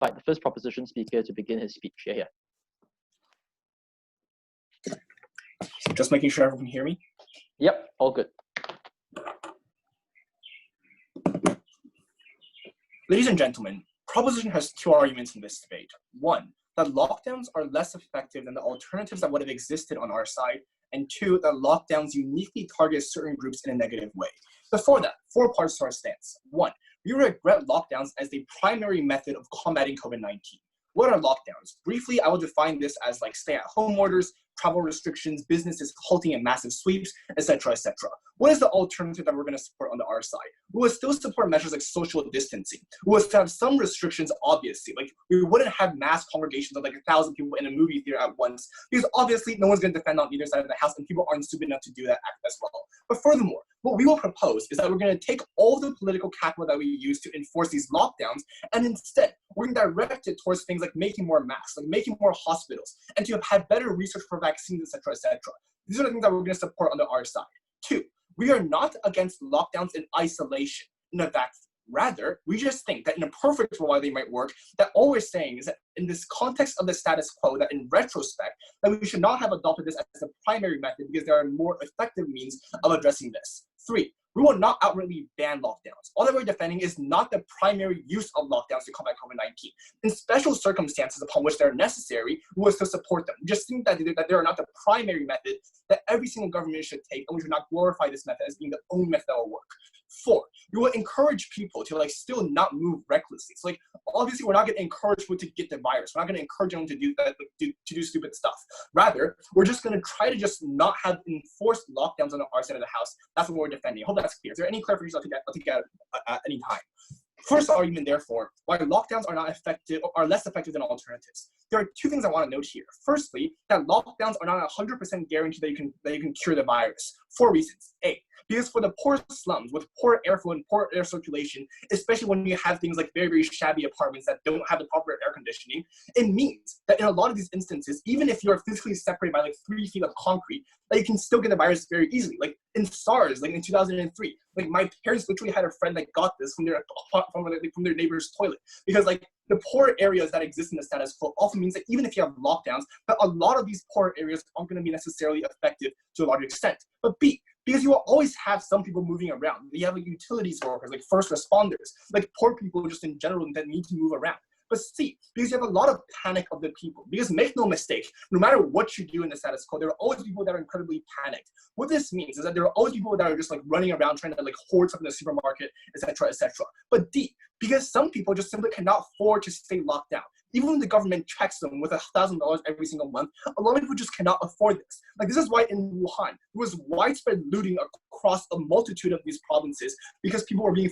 invite the first proposition speaker to begin his speech. Here. Just making sure everyone can hear me. Yep, all good. Ladies and gentlemen, proposition has two arguments in this debate. One, that lockdowns are less effective than the alternatives that would have existed on our side. And two, that lockdowns uniquely target certain groups in a negative way. Before that, 4 parts to our stance. One, we regret lockdowns as the primary method of combating COVID-19. What are lockdowns? Briefly, I will define this as like stay-at-home orders, travel restrictions, businesses halting in massive sweeps, etc., etc. What is the alternative that we're going to support on our side? We will still support measures like social distancing. We will have some restrictions, obviously. Like, we wouldn't have mass congregations of like 1,000 people in a movie theater at once, because obviously no one's going to defend on either side of the house, and people aren't stupid enough to do that as well. But furthermore, what we will propose is that we're going to take all the political capital that we use to enforce these lockdowns, and instead, we're going to direct it towards things like making more masks, like making more hospitals, and to have better research for vaccines, etc., etc. These are the things that we're going to support on our side. Two, we are not against lockdowns in isolation, in a vacuum. Rather, we just think that in a perfect world, while they might work, that all we're saying is that in this context of the status quo, that in retrospect, that we should not have adopted this as a primary method because there are more effective means of addressing this. Three, we will not outrightly ban lockdowns. All that we're defending is not the primary use of lockdowns to combat COVID-19. In special circumstances upon which they're necessary, we will still support them. We just think that they are not the primary method that every single government should take, and we should not glorify this method as being the only method that will work. Four, we will encourage people to like still not move recklessly. So like, obviously we're not going to encourage people to get the virus. We're not going to encourage them to do that, to do stupid stuff. Rather, we're just going to try to just not have enforced lockdowns on our side of the house. That's what we're defending. I hope that's clear. Is there any clarifications I'll take at any time? First argument, therefore, why lockdowns are not effective or are less effective than alternatives. There are 2 things I want to note here. Firstly, that lockdowns are not 100% guaranteed that you can cure the virus. 4 reasons. A, because for the poor slums with poor airflow and poor air circulation, especially when you have things like very, very shabby apartments that don't have the proper air conditioning, it means that in a lot of these instances, even if you're physically separated by like 3 feet of concrete, that you can still get the virus very easily. Like in SARS, like in 2003, like my parents literally had a friend that got this from their neighbor's toilet, because like the poor areas that exist in the status quo often means that even if you have lockdowns, that a lot of these poor areas aren't going to be necessarily effective to a large extent. But B, because you will always have some people moving around. You have like utilities workers, like first responders, like poor people just in general that need to move around. But C, because you have a lot of panic of the people. Because make no mistake, no matter what you do in the status quo, there are always people that are incredibly panicked. What this means is that there are always people that are just like running around trying to like hoard stuff in the supermarket, etc., etc. But D, because some people just simply cannot afford to stay locked down. Even when the government checks them with $1,000 every single month, a lot of people just cannot afford this. Like this is why in Wuhan, there was widespread looting across a multitude of these provinces because people were being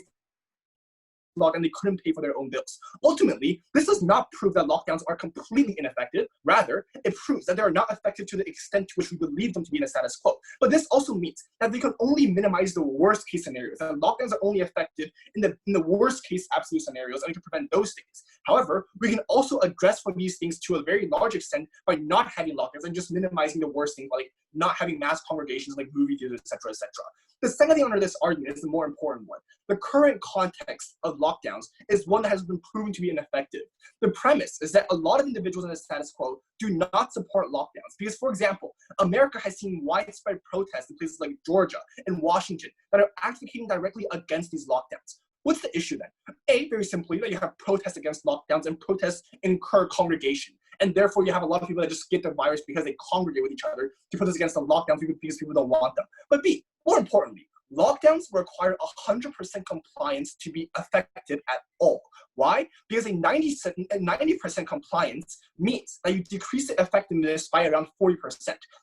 and they couldn't pay for their own bills. Ultimately, this does not prove that lockdowns are completely ineffective. Rather, it proves that they are not effective to the extent to which we believe them to be in a status quo. But this also means that they can only minimize the worst case scenarios. That lockdowns are only effective in the worst case absolute scenarios, and we can prevent those things. However, we can also address for these things to a very large extent by not having lockdowns and just minimizing the worst things, like not having mass congregations like movie theaters, etc., etc. The second thing under this argument is the more important one. The current context of lockdowns is one that has been proven to be ineffective. The premise is that a lot of individuals in the status quo do not support lockdowns because, for example, America has seen widespread protests in places like Georgia and Washington that are advocating directly against these lockdowns. What's the issue then? A, very simply, that you have protests against lockdowns, and protests incur congregation. And therefore, you have a lot of people that just get the virus because they congregate with each other to protest against the lockdowns because people don't want them. But B, more importantly, lockdowns require 100% compliance to be effective at all. Why? Because a 90% compliance means that you decrease the effectiveness by around 40%.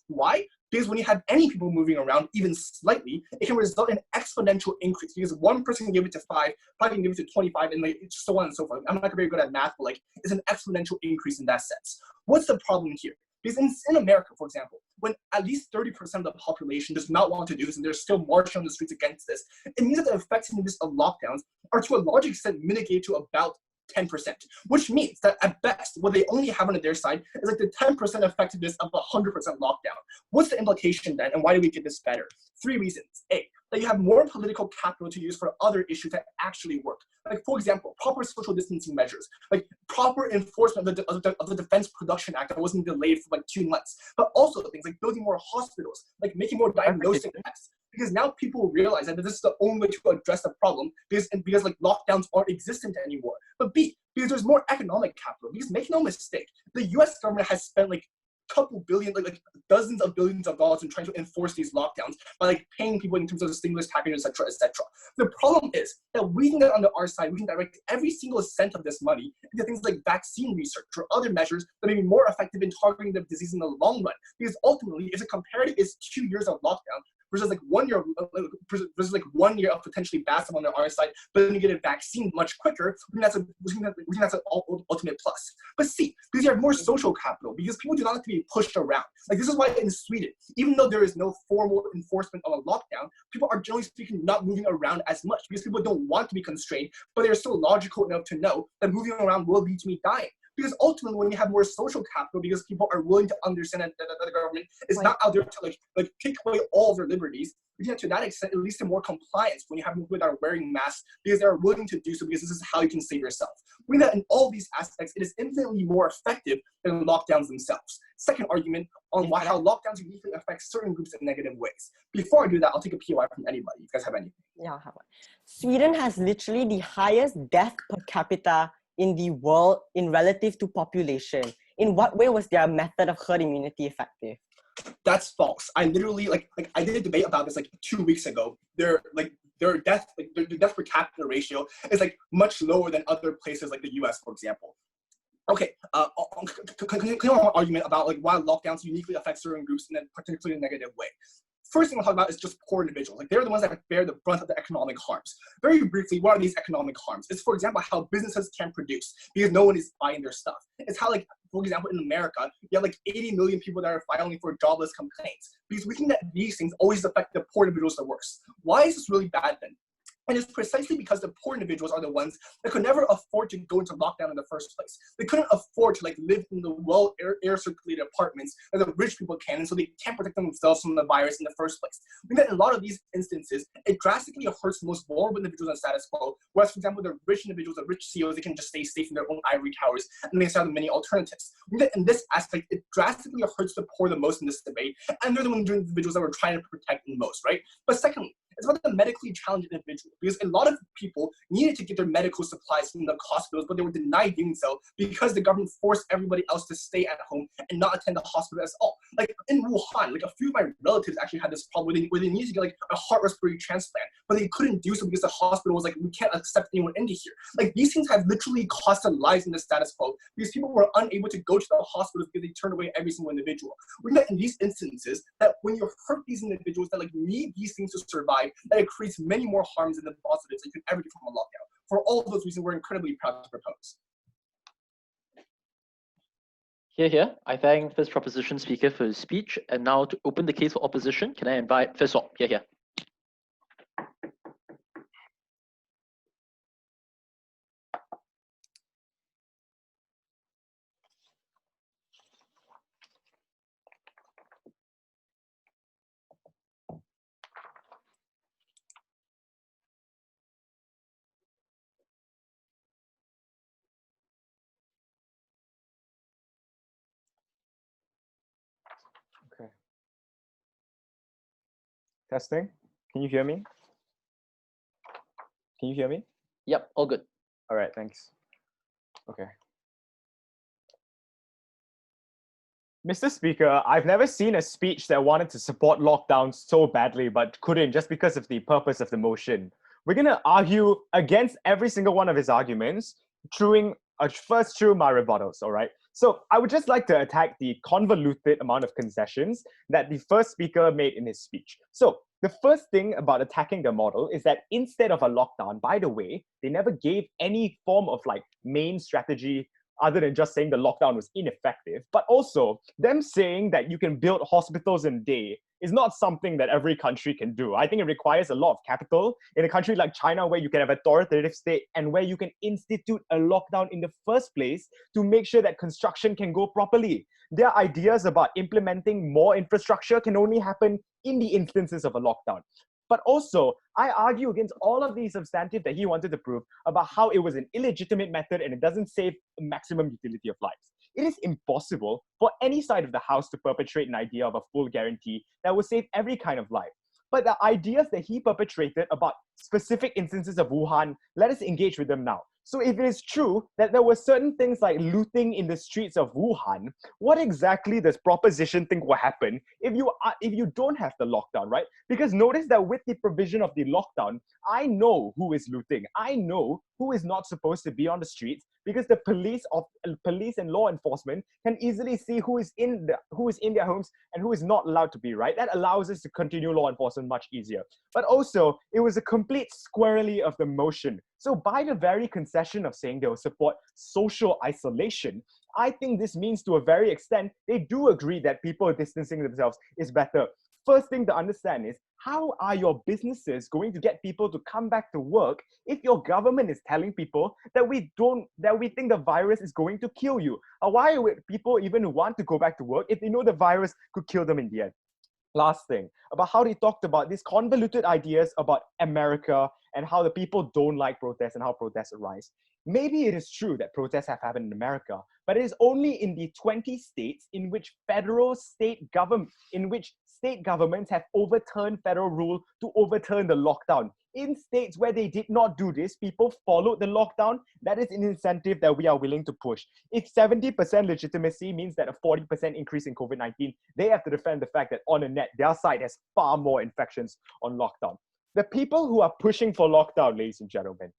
Why? Because when you have any people moving around, even slightly, it can result in exponential increase. Because one person can give it to 5, probably can give it to 25, and like so on and so forth. I'm not very good at math, but like it's an exponential increase in that sense. What's the problem here? Because in America, for example, when at least 30% of the population does not want to do this and they're still marching on the streets against this, it means that the effectiveness of lockdowns are to a large extent mitigated to about 10%, which means that at best, what they only have on their side is like the 10% effectiveness of 100% lockdown. What's the implication then, and why do we get this better? 3 reasons. A, that you have more political capital to use for other issues that actually work. Like, for example, proper social distancing measures, like proper enforcement of the Defense Production Act that wasn't delayed for like 2 months, but also things like building more hospitals, like making more diagnostic tests. Because now people realize that this is the only way to address the problem because like lockdowns aren't existent anymore. But B, because there's more economic capital. Because make no mistake, the US government has spent like couple billion, like dozens of billions of dollars in trying to enforce these lockdowns by like paying people in terms of the stimulus packages, etc., etc. The problem is that we can get on our side, we can direct every single cent of this money into things like vaccine research or other measures that may be more effective in targeting the disease in the long run. Because ultimately, if the comparative is 2 years of lockdown versus like 1 year versus like 1 year of potentially bad stuff on our side, but then you get a vaccine much quicker, we think that's an ultimate plus. But see, because you have more social capital, because people do not like to be pushed around. Like this is why in Sweden, even though there is no formal enforcement of a lockdown, people are generally speaking not moving around as much because people don't want to be constrained, but they're still logical enough to know that moving around will lead to me dying. Because ultimately, when you have more social capital, because people are willing to understand that the government is not out there to like take away all of their liberties, to that extent, it leads to more compliance when you have people that are wearing masks because they are willing to do so because this is how you can save yourself. We know that in all these aspects, it is infinitely more effective than lockdowns themselves. Second argument on how lockdowns uniquely affect certain groups in negative ways. Before I do that, I'll take a POI from anybody. You guys have anything? Yeah, I'll have one. Sweden has literally the highest death per capita in the world in relative to population. In what way was their method of herd immunity effective? That's false. I literally like I did a debate about this like 2 weeks ago. Their death per capita ratio is like much lower than other places like the US, for example. Okay, continue on argument about like why lockdowns uniquely affect certain groups in a particularly negative way. First thing I'll talk about is just poor individuals. Like they're the ones that bear the brunt of the economic harms. Very briefly, what are these economic harms? It's, for example, how businesses can't produce because no one is buying their stuff. It's how, like, for example, in America, you have like 80 million people that are filing for jobless complaints because we think that these things always affect the poor individuals the worst. Why is this really bad then? And it's precisely because the poor individuals are the ones that could never afford to go into lockdown in the first place. They couldn't afford to like live in the well air circulated apartments that the rich people can, and so they can't protect themselves from the virus in the first place. We know that in a lot of these instances, it drastically hurts the most vulnerable individuals in the status quo. Whereas, for example, the rich individuals, the rich CEOs, they can just stay safe in their own ivory towers, and they have many alternatives. We know that in this aspect, it drastically hurts the poor the most in this debate, and they're the individuals that we're trying to protect the most, right? But secondly, it's about the medically challenged individual, because a lot of people needed to get their medical supplies from the hospitals, but they were denied doing so because the government forced everybody else to stay at home and not attend the hospital at all. Like in Wuhan, like a few of my relatives actually had this problem where they needed to get like a heart respiratory transplant, but they couldn't do so because the hospital was like, we can't accept anyone into here. Like these things have literally costed lives in the status quo because people were unable to go to the hospitals because they turned away every single individual. We know in these instances that when you hurt these individuals that like need these things to survive, that it creates many more harms than the positives that you could ever get from a lockdown. For all of those reasons, we're incredibly proud to propose. Here. I thank first proposition speaker for his speech. And now to open the case for opposition, can I invite first op? Here. Okay. Testing. Can you hear me? Can you hear me? Yep, all good. All right, thanks. Okay. Mr. Speaker, I've never seen a speech that wanted to support lockdowns so badly but couldn't just because of the purpose of the motion. We're going to argue against every single one of his arguments, first through my rebuttals, all right? So I would just like to attack the convoluted amount of concessions that the first speaker made in his speech. So the first thing about attacking the model is that instead of a lockdown, by the way, they never gave any form of like main strategy other than just saying the lockdown was ineffective. But also them saying that you can build hospitals in a day is not something that every country can do. I think it requires a lot of capital in a country like China where you can have an authoritative state and where you can institute a lockdown in the first place to make sure that construction can go properly. Their ideas about implementing more infrastructure can only happen in the instances of a lockdown. But also, I argue against all of the substantive that he wanted to prove about how it was an illegitimate method and it doesn't save maximum utility of lives. It is impossible for any side of the house to perpetrate an idea of a full guarantee that will save every kind of life. But the ideas that he perpetrated about specific instances of Wuhan, let us engage with them now. So if it is true that there were certain things like looting in the streets of Wuhan, what exactly does proposition think will happen if you don't have the lockdown, right? Because notice that with the provision of the lockdown, I know who is looting. I know who is not supposed to be on the streets because the police and law enforcement can easily see who is in their homes and who is not allowed to be, right? That allows us to continue law enforcement much easier. But also, it was a complete squirrely of the motion. So by the very concession of saying they will support social isolation, I think this means to a very extent, they do agree that people distancing themselves is better. First thing to understand is, how are your businesses going to get people to come back to work if your government is telling people that we think the virus is going to kill you? Why would people even want to go back to work if they know the virus could kill them in the end? Last thing, about how they talked about these convoluted ideas about America and how the people don't like protests and how protests arise. Maybe it is true that protests have happened in America, but it is only in the 20 states in which state governments have overturned federal rule to overturn the lockdown. In states where they did not do this, people followed the lockdown. That is an incentive that we are willing to push. If 70% legitimacy means that a 40% increase in COVID-19, they have to defend the fact that on the net, their side has far more infections on lockdown. The people who are pushing for lockdown, ladies and gentlemen,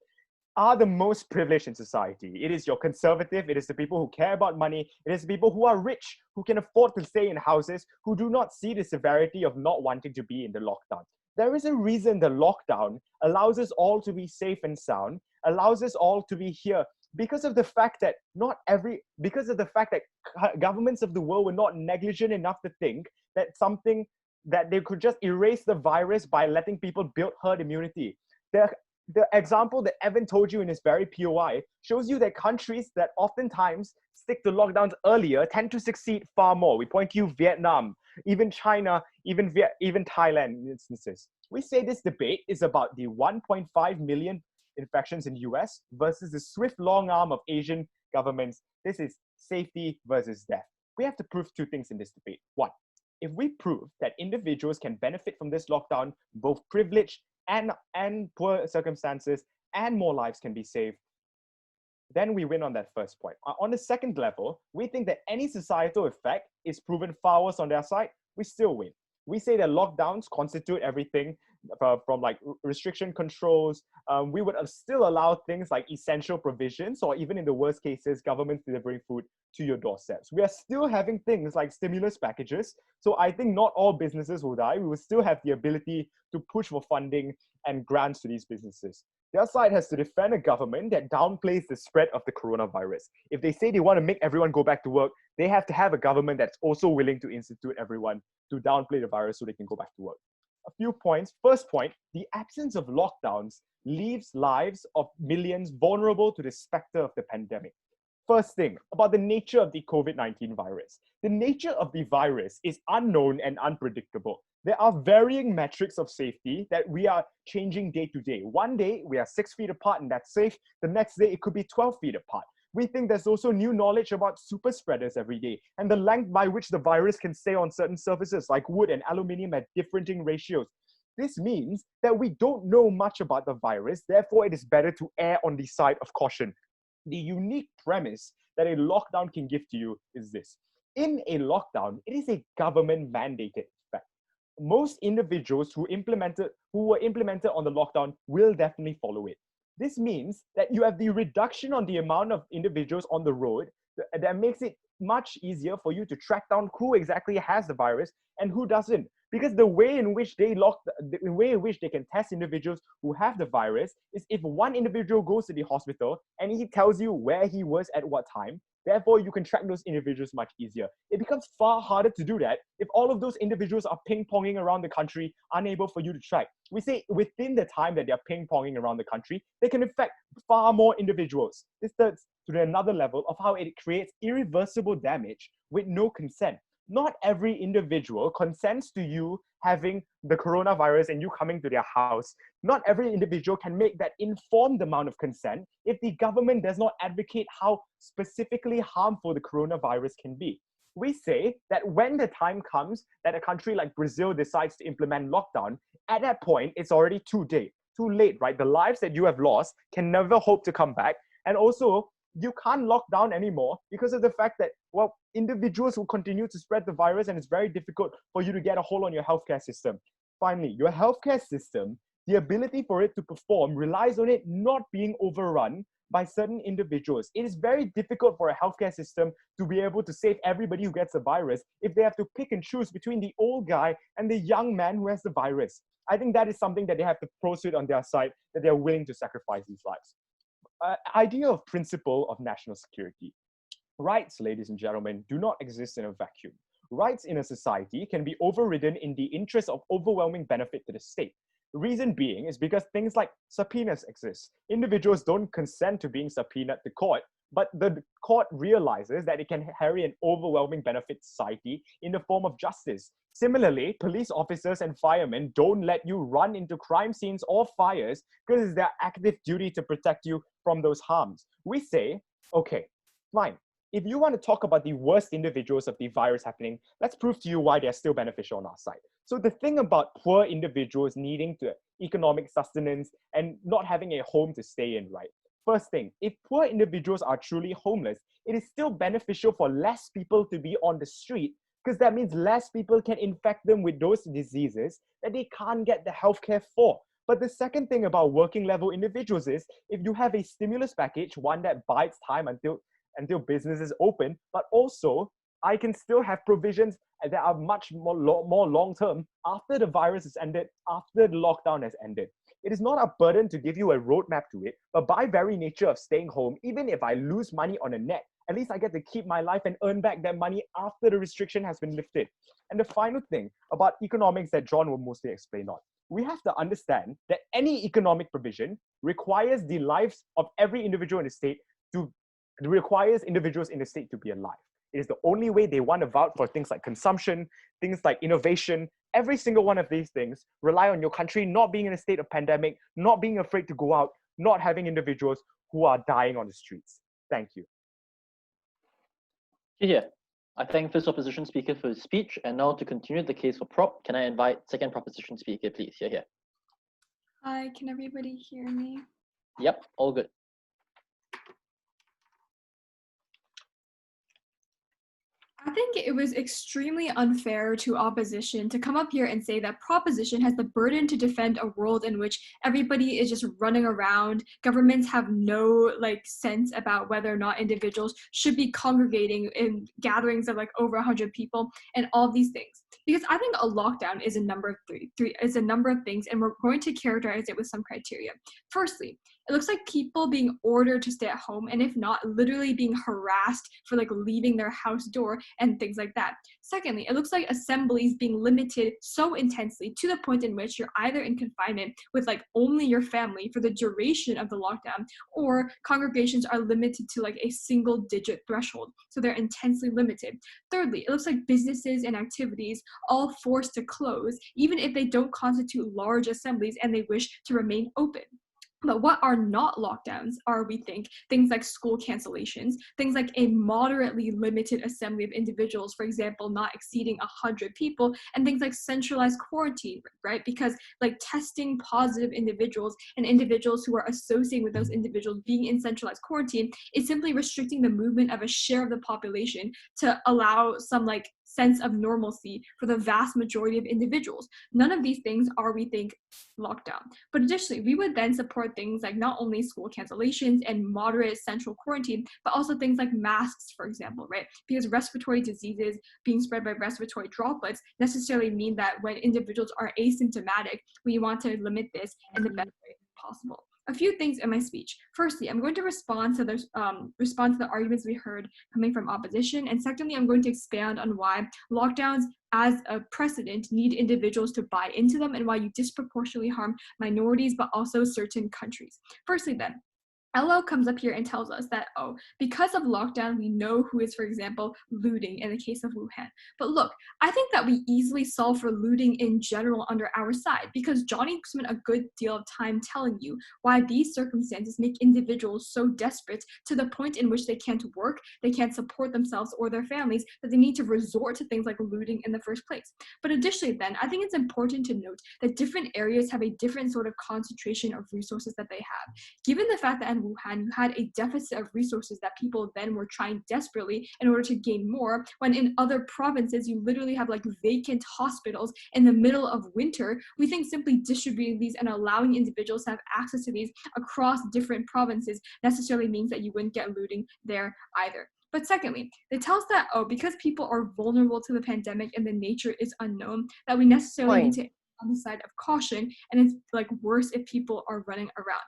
are the most privileged in society. It is your conservative, it is the people who care about money, it is the people who are rich, who can afford to stay in houses, who do not see the severity of not wanting to be in the lockdown. There is a reason the lockdown allows us all to be safe and sound, allows us all to be here, because of the fact that governments of the world were not negligent enough to think that they could just erase the virus by letting people build herd immunity. The example that Evan told you in his very POI shows you that countries that oftentimes stick to lockdowns earlier tend to succeed far more. We point to you Vietnam, even China, even Thailand in instances. We say this debate is about the 1.5 million infections in the US versus the swift long arm of Asian governments. This is safety versus death. We have to prove two things in this debate. One, if we prove that individuals can benefit from this lockdown, both privileged and poor circumstances, and more lives can be saved, then we win on that first point. On the second level, we think that any societal effect is proven far worse on their side, we still win. We say that lockdowns constitute everything from like restriction controls. We would still allow things like essential provisions, or even in the worst cases, governments delivering food to your doorsteps. We are still having things like stimulus packages. So I think not all businesses will die. We will still have the ability to push for funding and grants to these businesses. The other side has to defend a government that downplays the spread of the coronavirus. If they say they want to make everyone go back to work, they have to have a government that's also willing to institute everyone to downplay the virus so they can go back to work. A few points. First point, the absence of lockdowns leaves lives of millions vulnerable to the specter of the pandemic. First thing, about the nature of the COVID-19 virus. The nature of the virus is unknown and unpredictable. There are varying metrics of safety that we are changing day to day. One day, we are 6 feet apart and that's safe. The next day, it could be 12 feet apart. We think there's also new knowledge about super spreaders every day and the length by which the virus can stay on certain surfaces like wood and aluminium at differing ratios. This means that we don't know much about the virus, therefore it is better to err on the side of caution. The unique premise that a lockdown can give to you is this. In a lockdown, it is a government mandated effect. Most individuals who were implemented on the lockdown will definitely follow it. This means that you have the reduction on the amount of individuals on the road that makes it much easier for you to track down who exactly has the virus and who doesn't. Because the way in which they can test individuals who have the virus is if one individual goes to the hospital and he tells you where he was at what time, therefore you can track those individuals much easier. It becomes far harder to do that if all of those individuals are ping-ponging around the country, unable for you to track. We say within the time that they're ping-ponging around the country, they can infect far more individuals. This leads to another level of how it creates irreversible damage with no consent. not every individual consents to you having the coronavirus and you coming to their house. Not every individual can make that informed amount of consent if the government does not advocate how specifically harmful the coronavirus can be. We say that when the time comes that a country like Brazil decides to implement lockdown, at that point, it's already too late, right? The lives that you have lost can never hope to come back. And also, you can't lock down anymore because of the fact that, well, individuals will continue to spread the virus and it's very difficult for you to get a hold on your healthcare system. Finally, your healthcare system, the ability for it to perform relies on it not being overrun by certain individuals. It is very difficult for a healthcare system to be able to save everybody who gets the virus if they have to pick and choose between the old guy and the young man who has the virus. I think that is something that they have to proceed on their side, that they're willing to sacrifice these lives. Idea of principle of national security. Rights, ladies and gentlemen, do not exist in a vacuum. Rights in a society can be overridden in the interest of overwhelming benefit to the state. The reason being is because things like subpoenas exist. Individuals don't consent to being subpoenaed to court, but the court realizes that it can carry an overwhelming benefit to society in the form of justice. Similarly, police officers and firemen don't let you run into crime scenes or fires because it's their active duty to protect you from those harms. We say, okay, fine. If you want to talk about the worst individuals of the virus happening, let's prove to you why they're still beneficial on our side. So the thing about poor individuals needing to economic sustenance and not having a home to stay in, right? First thing, if poor individuals are truly homeless, it is still beneficial for less people to be on the street because that means less people can infect them with those diseases that they can't get the healthcare for. But the second thing about working level individuals is if you have a stimulus package, one that bides time until businesses open, but also I can still have provisions that are much more long-term after the virus has ended, after the lockdown has ended. It is not a burden to give you a roadmap to it, but by very nature of staying home, even if I lose money on a net, at least I get to keep my life and earn back that money after the restriction has been lifted. And the final thing about economics that John will mostly explain on, we have to understand that any economic provision requires the lives of every individual in the state requires individuals in the state to be alive. It is the only way they want to vouch for things like consumption, things like innovation. Every single one of these things rely on your country not being in a state of pandemic, not being afraid to go out, not having individuals who are dying on the streets. Thank you. Yeah, I thank first opposition speaker for his speech. And now to continue the case for prop, can I invite second proposition speaker, please? Here. Hi, can everybody hear me? Yep, all good. I think it was extremely unfair to opposition to come up here and say that proposition has the burden to defend a world in which everybody is just running around. Governments have no sense about whether or not individuals should be congregating in gatherings of over 100 people and all these things. Because I think a lockdown is a number of is a number of things, and we're going to characterize it with some criteria. Firstly, it looks like people being ordered to stay at home, and if not, literally being harassed for leaving their house door and things like that. Secondly, it looks like assemblies being limited so intensely to the point in which you're either in confinement with only your family for the duration of the lockdown, or congregations are limited to a single digit threshold. So they're intensely limited. Thirdly, it looks like businesses and activities all forced to close, even if they don't constitute large assemblies and they wish to remain open. But what are not lockdowns are, we think, things like school cancellations, things like a moderately limited assembly of individuals, for example, not exceeding 100 people, and things like centralized quarantine, right? Because testing positive individuals and individuals who are associating with those individuals being in centralized quarantine is simply restricting the movement of a share of the population to allow some sense of normalcy for the vast majority of individuals. None of these things are, we think, lockdown. But additionally, we would then support things like not only school cancellations and moderate central quarantine, but also things like masks, for example, right? Because respiratory diseases being spread by respiratory droplets necessarily mean that when individuals are asymptomatic, we want to limit this in the best way possible. A few things in my speech. Firstly, I'm going to respond to the arguments we heard coming from opposition, and secondly, I'm going to expand on why lockdowns as a precedent need individuals to buy into them and why you disproportionately harm minorities but also certain countries. Firstly then, LO comes up here and tells us that, oh, because of lockdown, we know who is, for example, looting in the case of Wuhan. But look, I think that we easily solve for looting in general under our side, because Johnny spent a good deal of time telling you why these circumstances make individuals so desperate to the point in which they can't work, they can't support themselves or their families, that they need to resort to things like looting in the first place. But additionally then, I think it's important to note that different areas have a different sort of concentration of resources that they have. Given the fact that in Wuhan, you had a deficit of resources that people then were trying desperately in order to gain more, when in other provinces, you literally have like vacant hospitals in the middle of winter, we think simply distributing these and allowing individuals to have access to these across different provinces necessarily means that you wouldn't get looting there either. But secondly, it tells that, oh, because people are vulnerable to the pandemic and the nature is unknown, that we necessarily need to err on the side of caution, and it's like worse if people are running around.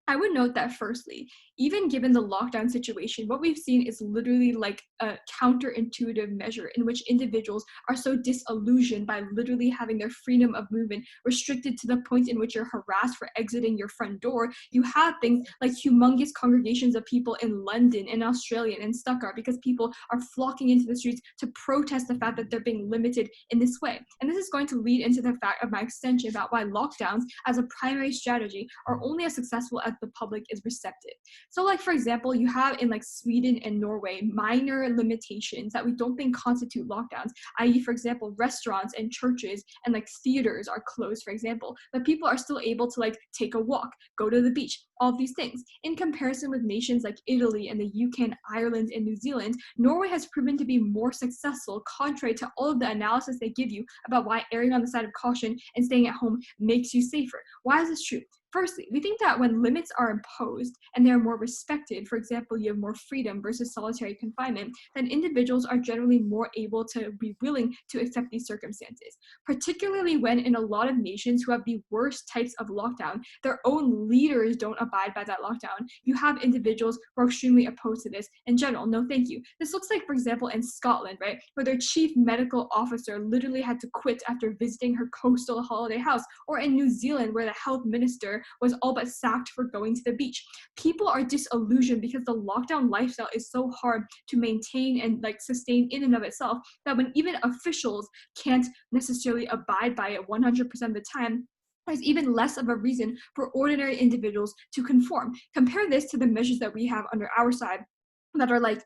I would note that firstly, even given the lockdown situation, what we've seen is literally like a counterintuitive measure in which individuals are so disillusioned by literally having their freedom of movement restricted to the point in which you're harassed for exiting your front door. You have things like humongous congregations of people in London, in Australia, and in Stuttgart, because people are flocking into the streets to protest the fact that they're being limited in this way. And this is going to lead into the fact of my extension about why lockdowns as a primary strategy are only as successful as the public is receptive. So like, for example, you have in like Sweden and Norway, minor limitations that we don't think constitute lockdowns, i.e. for example, restaurants and churches and like theaters are closed, for example, but people are still able to like take a walk, go to the beach, all of these things. In comparison with nations like Italy and the UK and Ireland and New Zealand, Norway has proven to be more successful, contrary to all of the analysis they give you about why erring on the side of caution and staying at home makes you safer. Why is this true? Firstly, we think that when limits are imposed and they're more respected, for example, you have more freedom versus solitary confinement, then individuals are generally more able to be willing to accept these circumstances. Particularly when in a lot of nations who have the worst types of lockdown, their own leaders don't abide by that lockdown. You have individuals who are extremely opposed to this in general. No, thank you. This looks like, for example, in Scotland, right, where their chief medical officer literally had to quit after visiting her coastal holiday house, or in New Zealand, where the health minister was all but sacked for going to the beach. People are disillusioned because the lockdown lifestyle is so hard to maintain and like sustain in and of itself, that when even officials can't necessarily abide by it 100% of the time, there's even less of a reason for ordinary individuals to conform. Compare this to the measures that we have under our side that are like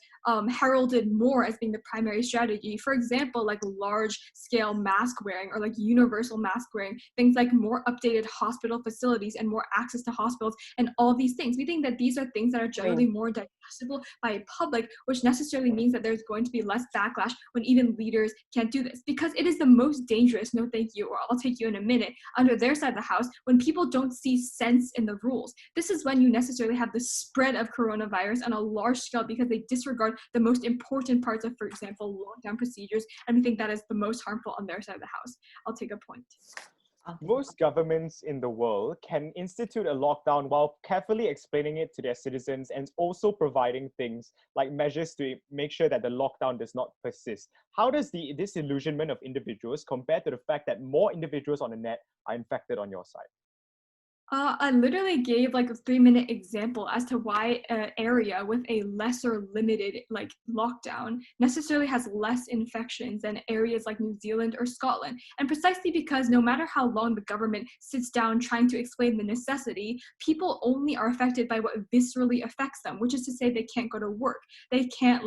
heralded more as being the primary strategy. For example, like large scale mask wearing or like universal mask wearing, things like more updated hospital facilities and more access to hospitals and all of these things. We think that these are things that are generally more digestible by a public, which necessarily means that there's going to be less backlash when even leaders can't do this, because it is the most dangerous, no thank you, or I'll take you in a minute, under their side of the house, when people don't see sense in the rules. This is when you necessarily have the spread of coronavirus on a large scale because they disregard the most important parts of, for example, lockdown procedures, and we think that is the most harmful on their side of the house. I'll take a point. Most governments in the world can institute a lockdown while carefully explaining it to their citizens and also providing things like measures to make sure that the lockdown does not persist. How does the disillusionment of individuals compare to the fact that more individuals on the net are infected on your side? I literally gave like a 3-minute example as to why an area with a lesser limited like lockdown necessarily has less infections than areas like New Zealand or Scotland. And precisely because no matter how long the government sits down trying to explain the necessity, people only are affected by what viscerally affects them, which is to say they can't go to work. They can't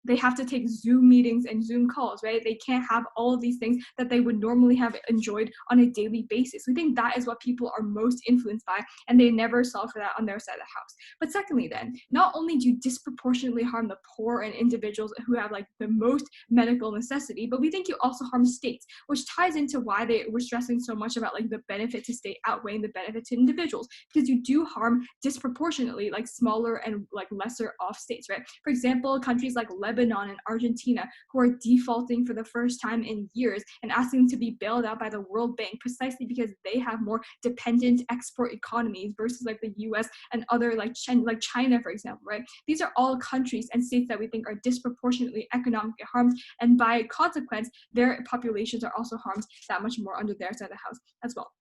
they have to take Zoom meetings and Zoom calls, right? They can't have all of these things that they would normally have enjoyed on a daily basis. We think that is what people are most influenced by, and they never solve for that on their side of the house. But secondly then, not only do you disproportionately harm the poor and individuals who have like the most medical necessity, but we think you also harm states, which ties into why they were stressing so much about like the benefit to state outweighing the benefit to individuals, because you do harm disproportionately like smaller and like lesser off states, right? For example, countries like Lebanon and Argentina, who are defaulting for the first time in years and asking to be bailed out by the World Bank precisely because they have more dependent export economies versus like the US and other like China, for example, right? These are all countries and states that we think are disproportionately economically harmed, and by consequence, their populations are also harmed that much more under their side of the house as well.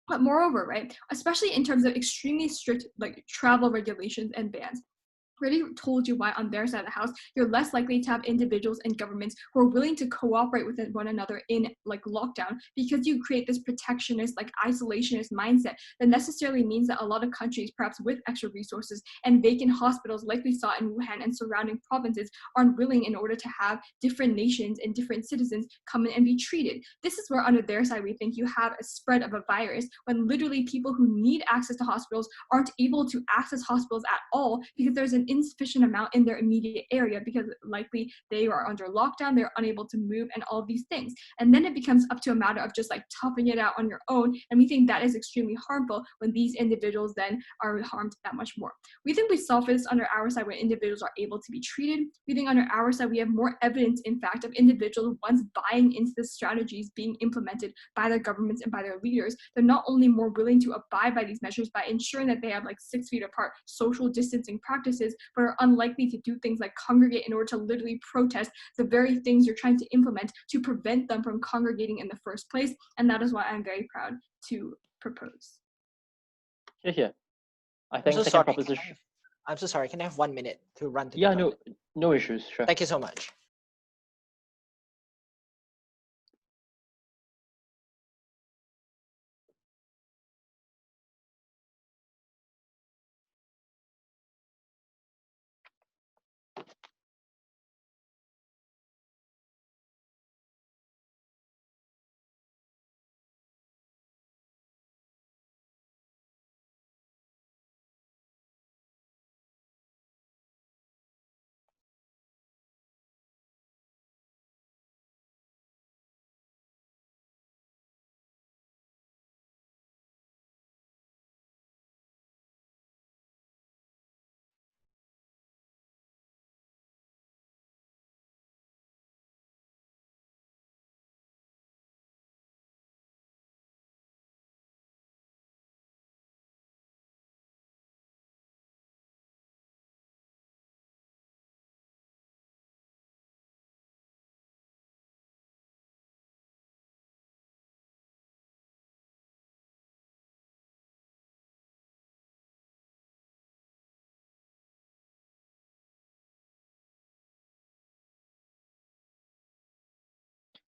But moreover, right, especially in terms of extremely strict like travel regulations and bans, already told you why on their side of the house, you're less likely to have individuals and governments who are willing to cooperate with one another in like lockdown, because you create this protectionist, like isolationist mindset that necessarily means that a lot of countries, perhaps with extra resources and vacant hospitals like we saw in Wuhan and surrounding provinces, aren't willing in order to have different nations and different citizens come in and be treated. This is where under their side we think you have a spread of a virus when literally people who need access to hospitals aren't able to access hospitals at all because there's an insufficient amount in their immediate area, because likely they are under lockdown, they're unable to move and all of these things. And then it becomes up to a matter of just like toughing it out on your own. And we think that is extremely harmful when these individuals then are harmed that much more. We think we solve this under our side when individuals are able to be treated. We think under our side, we have more evidence, in fact, of individuals once buying into the strategies being implemented by their governments and by their leaders. They're not only more willing to abide by these measures by ensuring that they have like 6 feet apart social distancing practices, but are unlikely to do things like congregate in order to literally protest the very things you're trying to implement to prevent them from congregating in the first place. And that is why I'm very proud to propose. Here. I I'm think so second sorry. proposition. I'm so sorry. Can I have 1 minute to run to the Yeah, toilet? no issues. Sure. Thank you so much.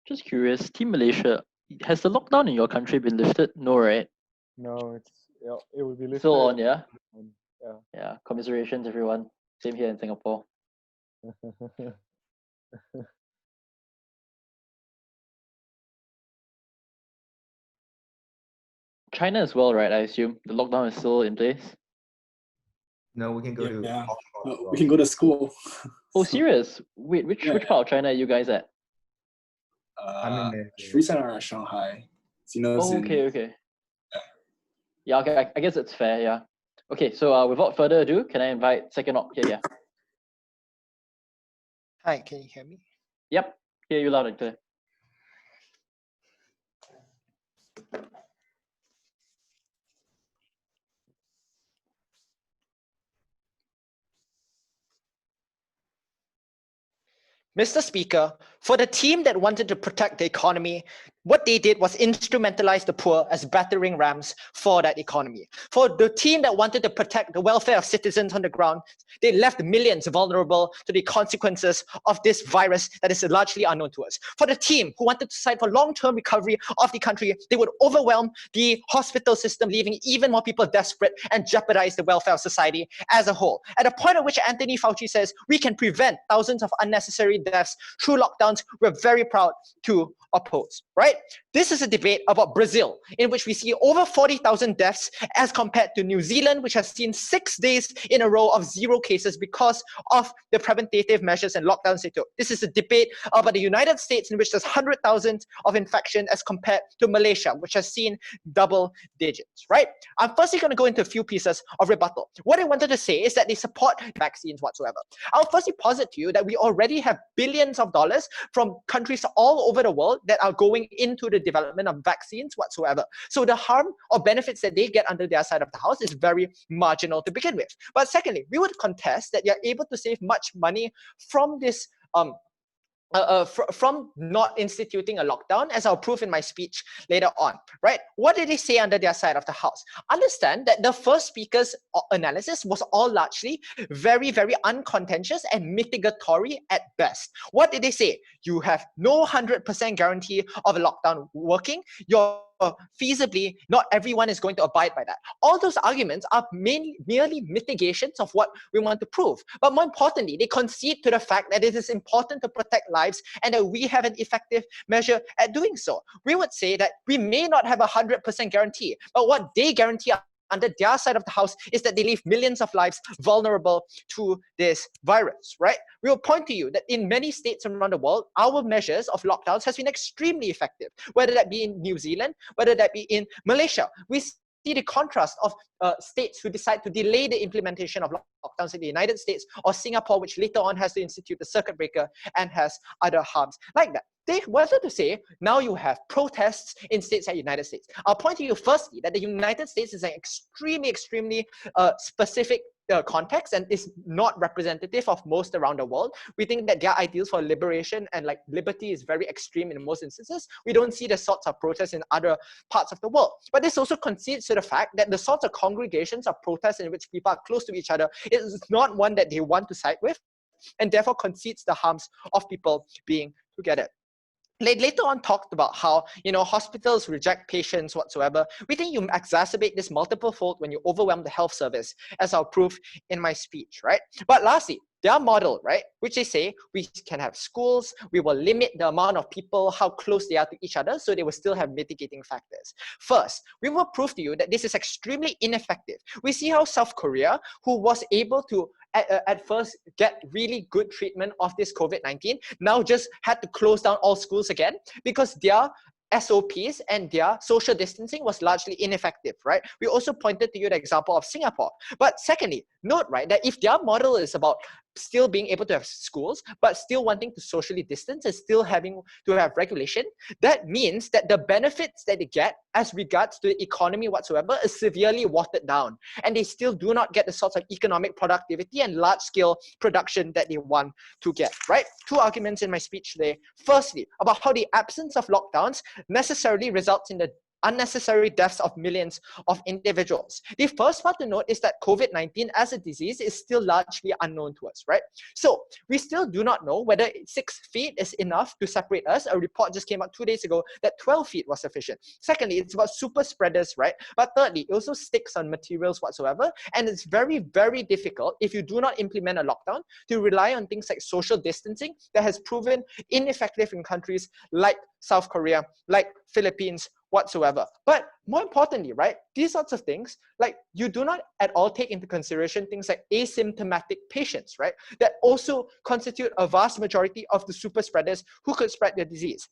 Just curious, Team Malaysia, has the lockdown in your country been lifted? No, right? No, it will be lifted. Still on, yeah? Yeah. Yeah, commiserations, everyone. Same here in Singapore. China as well, right? I assume the lockdown is still in place. No, we can go to Yeah. Hong Kong as well. We can go to school. Oh, So, serious? Wait, which Yeah. part of China are you guys at? I'm in Mandarin. Street Center at Shanghai. Oh, okay. Yeah, okay. I guess it's fair. Yeah. Okay. So without further ado, can I invite second op here? Yeah. Hi, can you hear me? Yep. Hear you loud and clear. Mr. Speaker, for the team that wanted to protect the economy, what they did was instrumentalize the poor as battering rams for that economy. For the team that wanted to protect the welfare of citizens on the ground, they left millions vulnerable to the consequences of this virus that is largely unknown to us. For the team who wanted to fight for long-term recovery of the country, they would overwhelm the hospital system, leaving even more people desperate and jeopardize the welfare of society as a whole. At a point at which Anthony Fauci says we can prevent thousands of unnecessary deaths through lockdowns, we're very proud to oppose, right? This is a debate about Brazil, in which we see over 40,000 deaths as compared to New Zealand, which has seen 6 days in a row of 0 cases because of the preventative measures and lockdowns they took. This is a debate about the United States, in which there's 100,000 of infection as compared to Malaysia, which has seen double digits, right? I'm firstly going to go into a few pieces of rebuttal. What I wanted to say is that they support vaccines whatsoever. I'll firstly posit to you that we already have billions of dollars from countries all over the world that are going into the development of vaccines whatsoever. So the harm or benefits that they get under their side of the house is very marginal to begin with. But secondly, we would contest that you're able to save much money from this from not instituting a lockdown, as I'll prove in my speech later on, right? What did they say under their side of the house? Understand that the first speaker's analysis was all largely very, very uncontentious and mitigatory at best. What did they say? You have no 100% guarantee of a lockdown working. You're feasibly, not everyone is going to abide by that. All those arguments are merely mitigations of what we want to prove. But more importantly, they concede to the fact that it is important to protect lives and that we have an effective measure at doing so. We would say that we may not have a 100% guarantee, but what they guarantee under their side of the house is that they leave millions of lives vulnerable to this virus, right? We will point to you that in many states around the world, our measures of lockdowns has been extremely effective, whether that be in New Zealand, whether that be in Malaysia. We see the contrast of states who decide to delay the implementation of lockdowns in the United States, or Singapore, which later on has to institute the circuit breaker and has other harms like that. They wanted to say, now you have protests in states like the United States. I'll point to you firstly that the United States is an extremely specific context and is not representative of most around the world. We think that their ideals for liberation and like liberty is very extreme in most instances. We don't see the sorts of protests in other parts of the world. But this also concedes to the fact that the sorts of congregations of protests in which people are close to each other is not one that they want to side with, and therefore concedes the harms of people being together. Later on talked about how, hospitals reject patients whatsoever. We think you exacerbate this multiple fold when you overwhelm the health service, as I'll prove in my speech, right? But lastly, their model, right, which they say we can have schools, we will limit the amount of people, how close they are to each other, so they will still have mitigating factors. First, we will prove to you that this is extremely ineffective. We see how South Korea, who was able to at first get really good treatment of this COVID-19, now just had to close down all schools again because their SOPs and their social distancing was largely ineffective, right? We also pointed to you the example of Singapore. But secondly, note, right, that if their model is about still being able to have schools, but still wanting to socially distance and still having to have regulation, that means that the benefits that they get as regards to the economy whatsoever is severely watered down. And they still do not get the sorts of economic productivity and large-scale production that they want to get, right? Two arguments in my speech today. Firstly, about how the absence of lockdowns necessarily results in the unnecessary deaths of millions of individuals. The first part to note is that COVID-19 as a disease is still largely unknown to us, right? So we still do not know whether 6 feet is enough to separate us. A report just came out 2 days ago that 12 feet was sufficient. Secondly, it's about super spreaders, right? But thirdly, it also sticks on materials whatsoever. And it's very, very difficult if you do not implement a lockdown to rely on things like social distancing that has proven ineffective in countries like South Korea, like Philippines, whatsoever. But more importantly, right, these sorts of things, like you do not at all take into consideration things like asymptomatic patients, right, that also constitute a vast majority of the super spreaders who could spread the disease.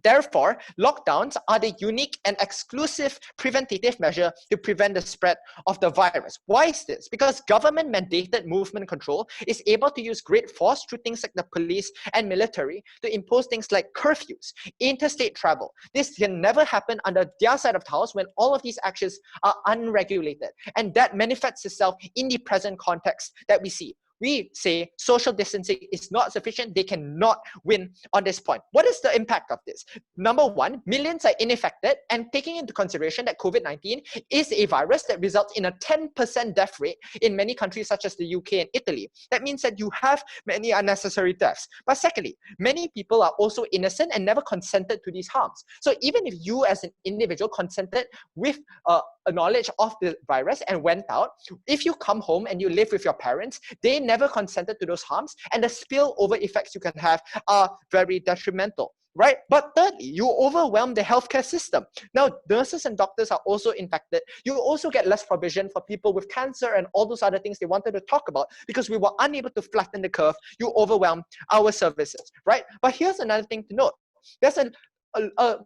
Therefore, lockdowns are the unique and exclusive preventative measure to prevent the spread of the virus. Why is this? Because government-mandated movement control is able to use great force through things like the police and military to impose things like curfews, interstate travel. This can never happen under their side of the house when all of these actions are unregulated. And that manifests itself in the present context that we see. We say social distancing is not sufficient. They cannot win on this point. What is the impact of this? Number one, millions are unaffected, and taking into consideration that COVID-19 is a virus that results in a 10% death rate in many countries such as the UK and Italy. That means that you have many unnecessary deaths. But secondly, many people are also innocent and never consented to these harms. So even if you as an individual consented with a knowledge of the virus and went out, if you come home and you live with your parents, they never consented to those harms, and the spillover effects you can have are very detrimental, right? But thirdly, you overwhelm the healthcare system. Now, nurses and doctors are also infected. You also get less provision for people with cancer and all those other things they wanted to talk about because we were unable to flatten the curve. You overwhelm our services, right? But here's another thing to note. There's a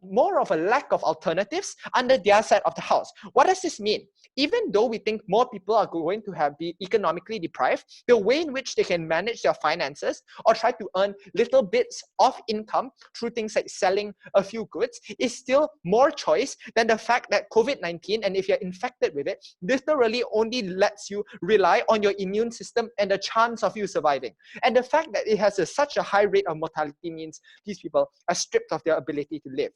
more of a lack of alternatives under their side of the house. What does this mean? Even though we think more people are going to be economically deprived, the way in which they can manage their finances or try to earn little bits of income through things like selling a few goods is still more choice than the fact that COVID-19, and if you're infected with it, literally only lets you rely on your immune system and the chance of you surviving. And the fact that it has such a high rate of mortality means these people are stripped of their ability to live.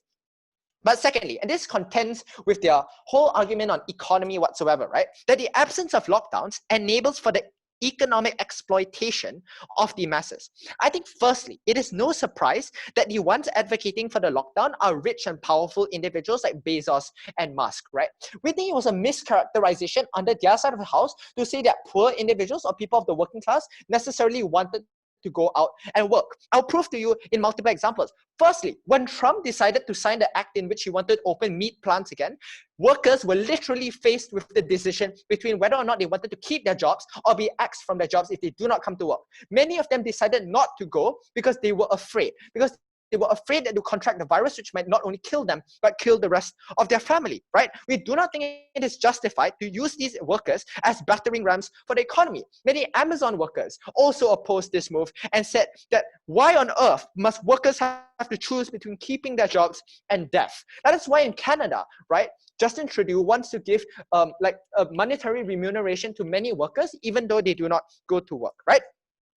But secondly, and this contends with their whole argument on economy whatsoever, right? That the absence of lockdowns enables for the economic exploitation of the masses. I think firstly, it is no surprise that the ones advocating for the lockdown are rich and powerful individuals like Bezos and Musk, right? We think it was a mischaracterization under their side of the house to say that poor individuals or people of the working class necessarily wanted to go out and work. I'll prove to you in multiple examples. Firstly, when Trump decided to sign the act in which he wanted to open meat plants again, workers were literally faced with the decision between whether or not they wanted to keep their jobs or be axed from their jobs if they do not come to work. Many of them decided not to go because they were afraid, because they were afraid that they'll contract the virus, which might not only kill them, but kill the rest of their family, right? We do not think it is justified to use these workers as battering rams for the economy. Many Amazon workers also opposed this move and said that why on earth must workers have to choose between keeping their jobs and death? That is why in Canada, right, Justin Trudeau wants to give like a monetary remuneration to many workers, even though they do not go to work, right?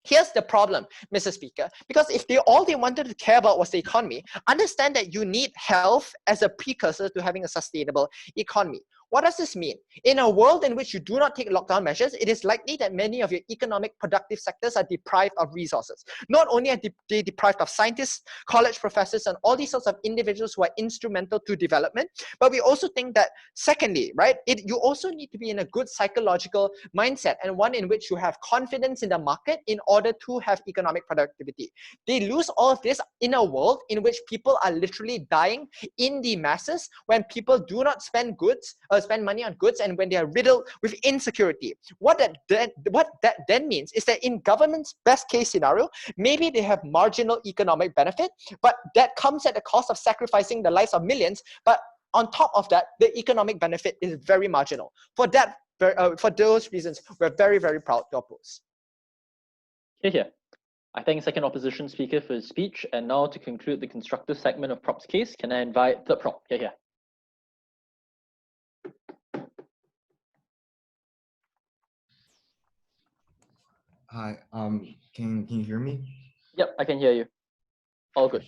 Here's the problem, Mr. Speaker, because if all they wanted to care about was the economy, understand that you need health as a precursor to having a sustainable economy. What does this mean? In a world in which you do not take lockdown measures, it is likely that many of your economic productive sectors are deprived of resources. Not only are they deprived of scientists, college professors, and all these sorts of individuals who are instrumental to development, but we also think that secondly, right, you also need to be in a good psychological mindset and one in which you have confidence in the market in order to have economic productivity. They lose all of this in a world in which people are literally dying in the masses when people do not spend money on goods and when they are riddled with insecurity. What that then means is that in government's best case scenario, maybe they have marginal economic benefit, but that comes at the cost of sacrificing the lives of millions. But on top of that, the economic benefit is very marginal. For those reasons, we're very, very proud to oppose. Here. I thank second opposition speaker for his speech. And now to conclude the constructive segment of Prop's case, can I invite third Prop? Here. Hi, can you hear me? Yep, I can hear you. All good.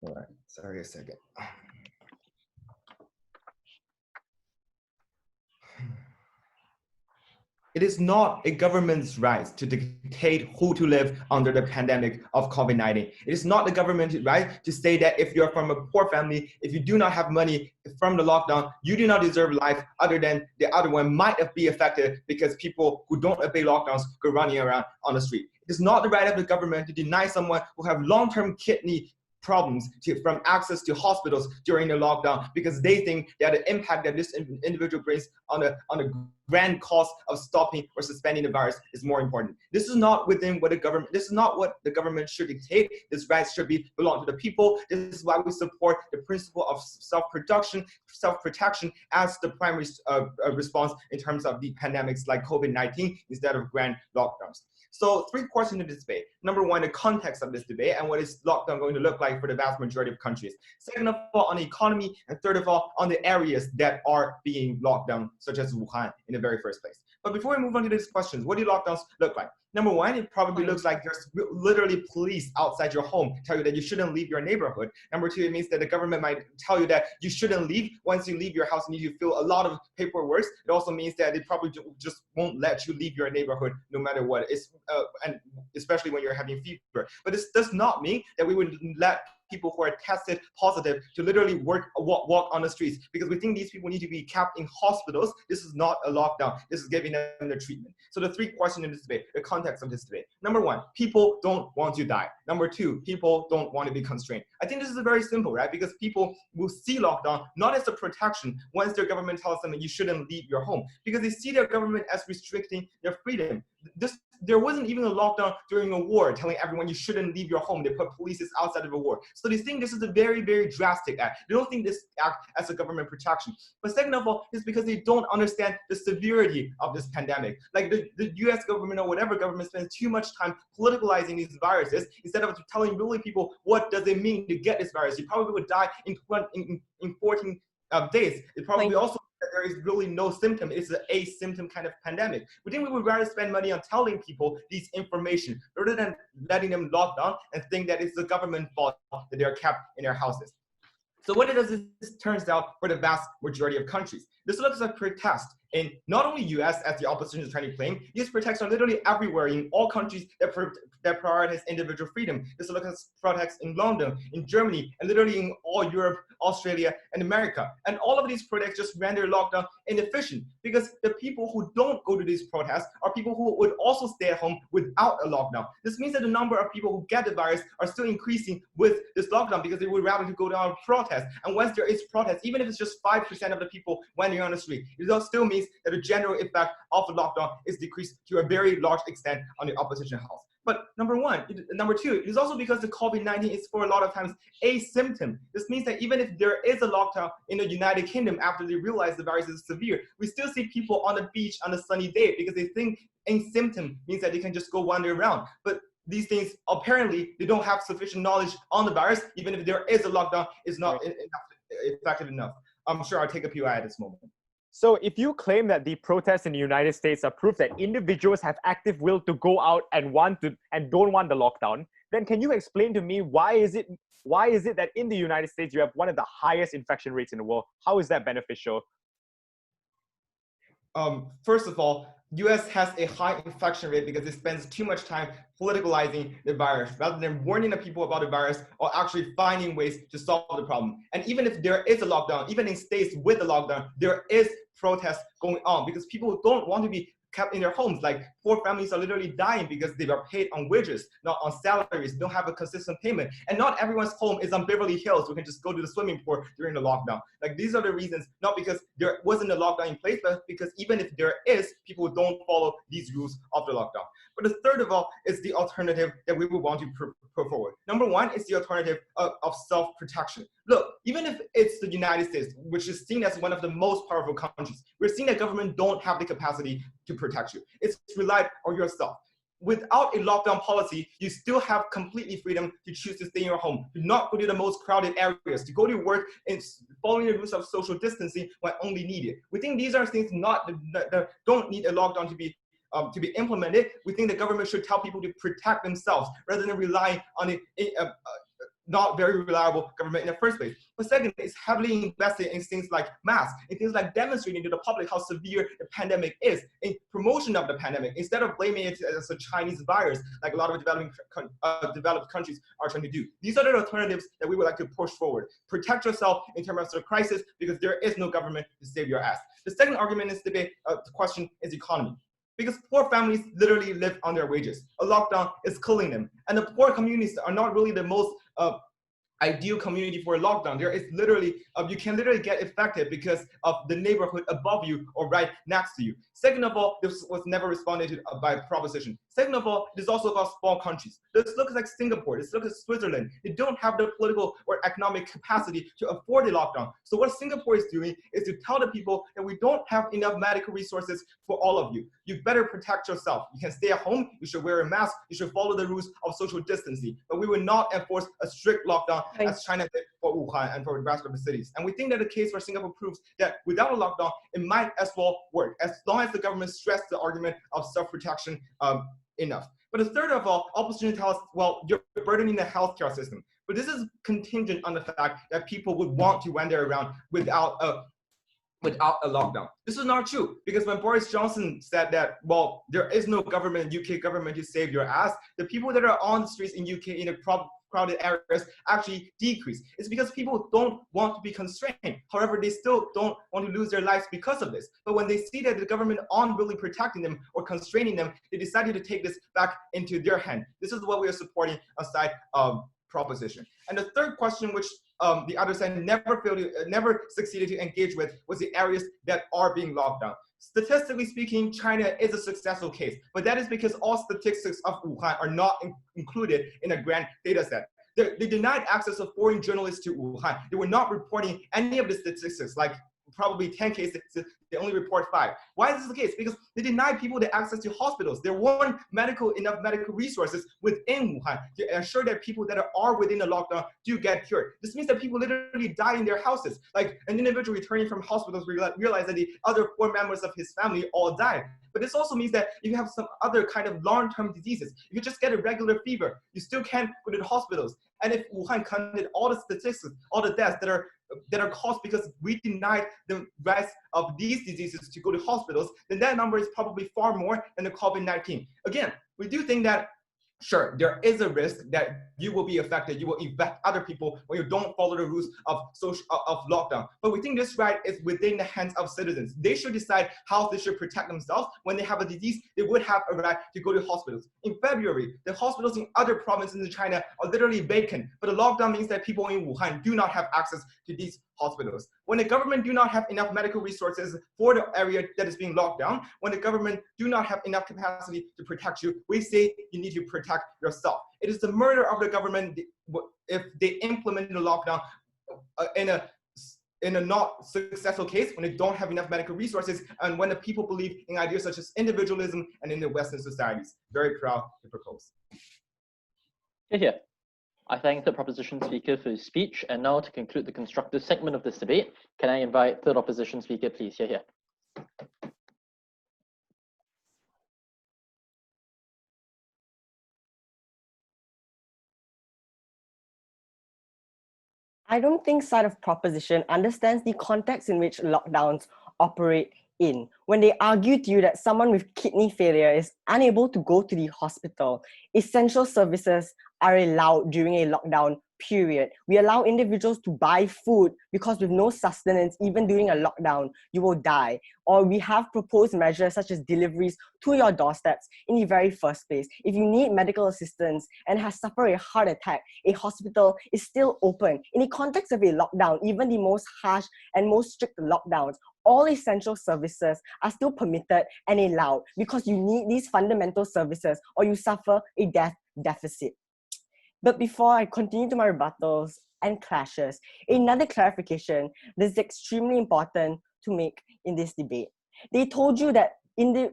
All right, sorry a second. It is not a government's right to dictate who to live under the pandemic of COVID-19. It is not the government's right to say that if you're from a poor family, if you do not have money from the lockdown, you do not deserve life other than the other one might be affected because people who don't obey lockdowns go running around on the street. It is not the right of the government to deny someone who have long-term kidney problems from access to hospitals during the lockdown because they think that the impact that this individual brings on the grand cost of stopping or suspending the virus is more important. This is not within what the government, this is not what the government should dictate. This right should belong to the people. This is why we support the principle of self-protection as the primary response in terms of the pandemics like COVID-19 instead of grand lockdowns. So 3 questions in this debate. Number 1, the context of this debate and what is lockdown going to look like for the vast majority of countries. Second of all, on the economy, and third of all, on the areas that are being locked down, such as Wuhan in the very first place. But before we move on to these questions, what do lockdowns look like? Number 1, it probably looks like there's literally police outside your home tell you that you shouldn't leave your neighborhood. Number 2, it means that the government might tell you that you shouldn't leave. Once you leave your house, you need to fill a lot of paperwork. It also means that they probably just won't let you leave your neighborhood no matter what, and especially when you're having fever. But this does not mean that we would let people who are tested positive to literally walk on the streets, because we think these people need to be kept in hospitals. This is not a lockdown. This is giving them the treatment. So the 3 questions in this debate, the context of this debate. Number 1, people don't want to die. Number 2, people don't want to be constrained. I think this is very simple, right? Because people will see lockdown not as a protection once their government tells them that you shouldn't leave your home, because they see their government as restricting their freedom. there wasn't even a lockdown during a war telling everyone you shouldn't leave your home. They put police outside of a war. So they think this is a very, very drastic act. They don't think this act as a government protection. But second of all, is because they don't understand the severity of this pandemic. Like the US government or whatever government spends too much time politicalizing these viruses instead of telling really people what does it mean to get this virus. You probably would die in 14 days. It probably also there is really no symptom. It's an asymptom kind of pandemic. We think we would rather spend money on telling people these information rather than letting them lock down and think that it's the government fault that they're kept in their houses. So what it does is this turns out for the vast majority of countries. This looks like protest in not only US, as the opposition is trying to claim, these protests are literally everywhere in all countries that prioritize individual freedom. This looks like protests in London, in Germany, and literally in all Europe, Australia, and America. And all of these protests just render lockdown inefficient because the people who don't go to these protests are people who would also stay at home without a lockdown. This means that the number of people who get the virus are still increasing with this lockdown because they would rather to go down a protest. And once there is protest, even if it's just 5% of the people wandering on the street, it still means that the general effect of the lockdown is decreased to a very large extent on the opposition house. But number two, it is also because the COVID-19 is for a lot of times a symptom. This means that even if there is a lockdown in the United Kingdom after they realize the virus is severe, we still see people on the beach on a sunny day because they think a symptom means that they can just go wander around. But these things, apparently, they don't have sufficient knowledge on the virus, even if there is a lockdown, is not effective enough. I'm sure I'll take a POI at this moment. So if you claim that the protests in the United States are proof that individuals have active will to go out and don't want the lockdown, then can you explain to me why is it that in the United States you have one of the highest infection rates in the world? How is that beneficial? First of all, US has a high infection rate because it spends too much time politicalizing the virus rather than warning the people about the virus or actually finding ways to solve the problem. And even if there is a lockdown, even in states with a lockdown, there is protests going on because people don't want to be kept in their homes. Like poor families are literally dying because they are paid on wages, not on salaries, don't have a consistent payment. And not everyone's home is on Beverly Hills. We can just go to the swimming pool during the lockdown. Like these are the reasons, not because there wasn't a lockdown in place, but because even if there is, people don't follow these rules of the lockdown. But the third of all is the alternative that we would want to put forward. Number one is the alternative of self-protection. Look, even if it's the United States, which is seen as one of the most powerful countries, we're seeing that government don't have the capacity to protect you. It's relied on yourself. Without a lockdown policy, you still have completely freedom to choose to stay in your home, to not go to the most crowded areas, to go to work and following the rules of social distancing when only needed. We think these are things that don't need a lockdown to be implemented. We think the government should tell people to protect themselves rather than relying on a not very reliable government in the first place. But second, it's heavily invested in things like masks, in things like demonstrating to the public how severe the pandemic is, in promotion of the pandemic, instead of blaming it as a Chinese virus, like a lot of developed countries are trying to do. These are the alternatives that we would like to push forward. Protect yourself in terms of the crisis because there is no government to save your ass. The second argument in this debate, the question is economy. Because poor families literally live on their wages. A lockdown is killing them. And the poor communities are not really the most ideal community for a lockdown. There is literally, you can literally get affected because of the neighborhood above you or right next to you. Second of all, this was never responded to by proposition. Second of all, it is also about small countries. This looks like Singapore, this looks like Switzerland. They don't have the political or economic capacity to afford a lockdown. So what Singapore is doing is to tell the people that we don't have enough medical resources for all of you. You better protect yourself. You can stay at home, you should wear a mask, you should follow the rules of social distancing, but we will not enforce a strict lockdown as China did for Wuhan and for the rest of the cities. And we think that the case for Singapore proves that without a lockdown, it might as well work, as long as the government stressed the argument of self-protection enough. But the third of all, opposition tells us, well, you're burdening the healthcare system. But this is contingent on the fact that people would want to wander around without a lockdown. This is not true, because when Boris Johnson said that, well, there is no government, UK government to save your ass, the people that are on the streets in UK in a crowded areas actually decrease. It's because people don't want to be constrained. However, they still don't want to lose their lives because of this. But when they see that the government aren't really protecting them or constraining them, they decided to take this back into their hand. This is what we are supporting aside proposition. And the third question, which the other side never succeeded to engage with was the areas that are being locked down. Statistically speaking, China is a successful case, but that is because all statistics of Wuhan are not included in a grand data set. They denied access of foreign journalists to Wuhan. They were not reporting any of the statistics, like probably 10 cases, they only report 5. Why is this the case? Because they denied people the access to hospitals. There weren't enough medical resources within Wuhan to ensure that people that are within the lockdown do get cured. This means that people literally die in their houses. Like an individual returning from hospitals realized that the other 4 members of his family all died. But this also means that if you have some other kind of long-term diseases, if you just get a regular fever, you still can't go to the hospitals. And if Wuhan counted all the statistics, all the deaths that are caused because we denied the rest of these diseases to go to hospitals, then that number is probably far more than the COVID-19. Again, we do think that, sure, there is a risk that you will be affected, you will infect other people when you don't follow the rules of lockdown. But we think this right is within the hands of citizens. They should decide how they should protect themselves. When they have a disease, they would have a right to go to hospitals. In February, the hospitals in other provinces in China are literally vacant, but the lockdown means that people in Wuhan do not have access to these hospitals. When the government do not have enough medical resources for the area that is being locked down, when the government do not have enough capacity to protect you, we say you need to protect yourself. It is the murder of the government if they implement the lockdown in a not successful case, when they don't have enough medical resources, and when the people believe in ideas such as individualism and in the Western societies. Very proud to propose. Here. I thank the proposition speaker for his speech, and now to conclude the constructive segment of this debate, can I invite third opposition speaker, please? Here. I don't think side of proposition understands the context in which lockdowns operate in. When they argue to you that someone with kidney failure is unable to go to the hospital, essential services are allowed during a lockdown period. We allow individuals to buy food because with no sustenance, even during a lockdown, you will die. Or we have proposed measures such as deliveries to your doorsteps in the very first place. If you need medical assistance and have suffered a heart attack, a hospital is still open. In the context of a lockdown, even the most harsh and most strict lockdowns, all essential services are still permitted and allowed because you need these fundamental services or you suffer a death deficit. But before I continue to my rebuttals and clashes, another clarification that is extremely important to make in this debate. They told you that in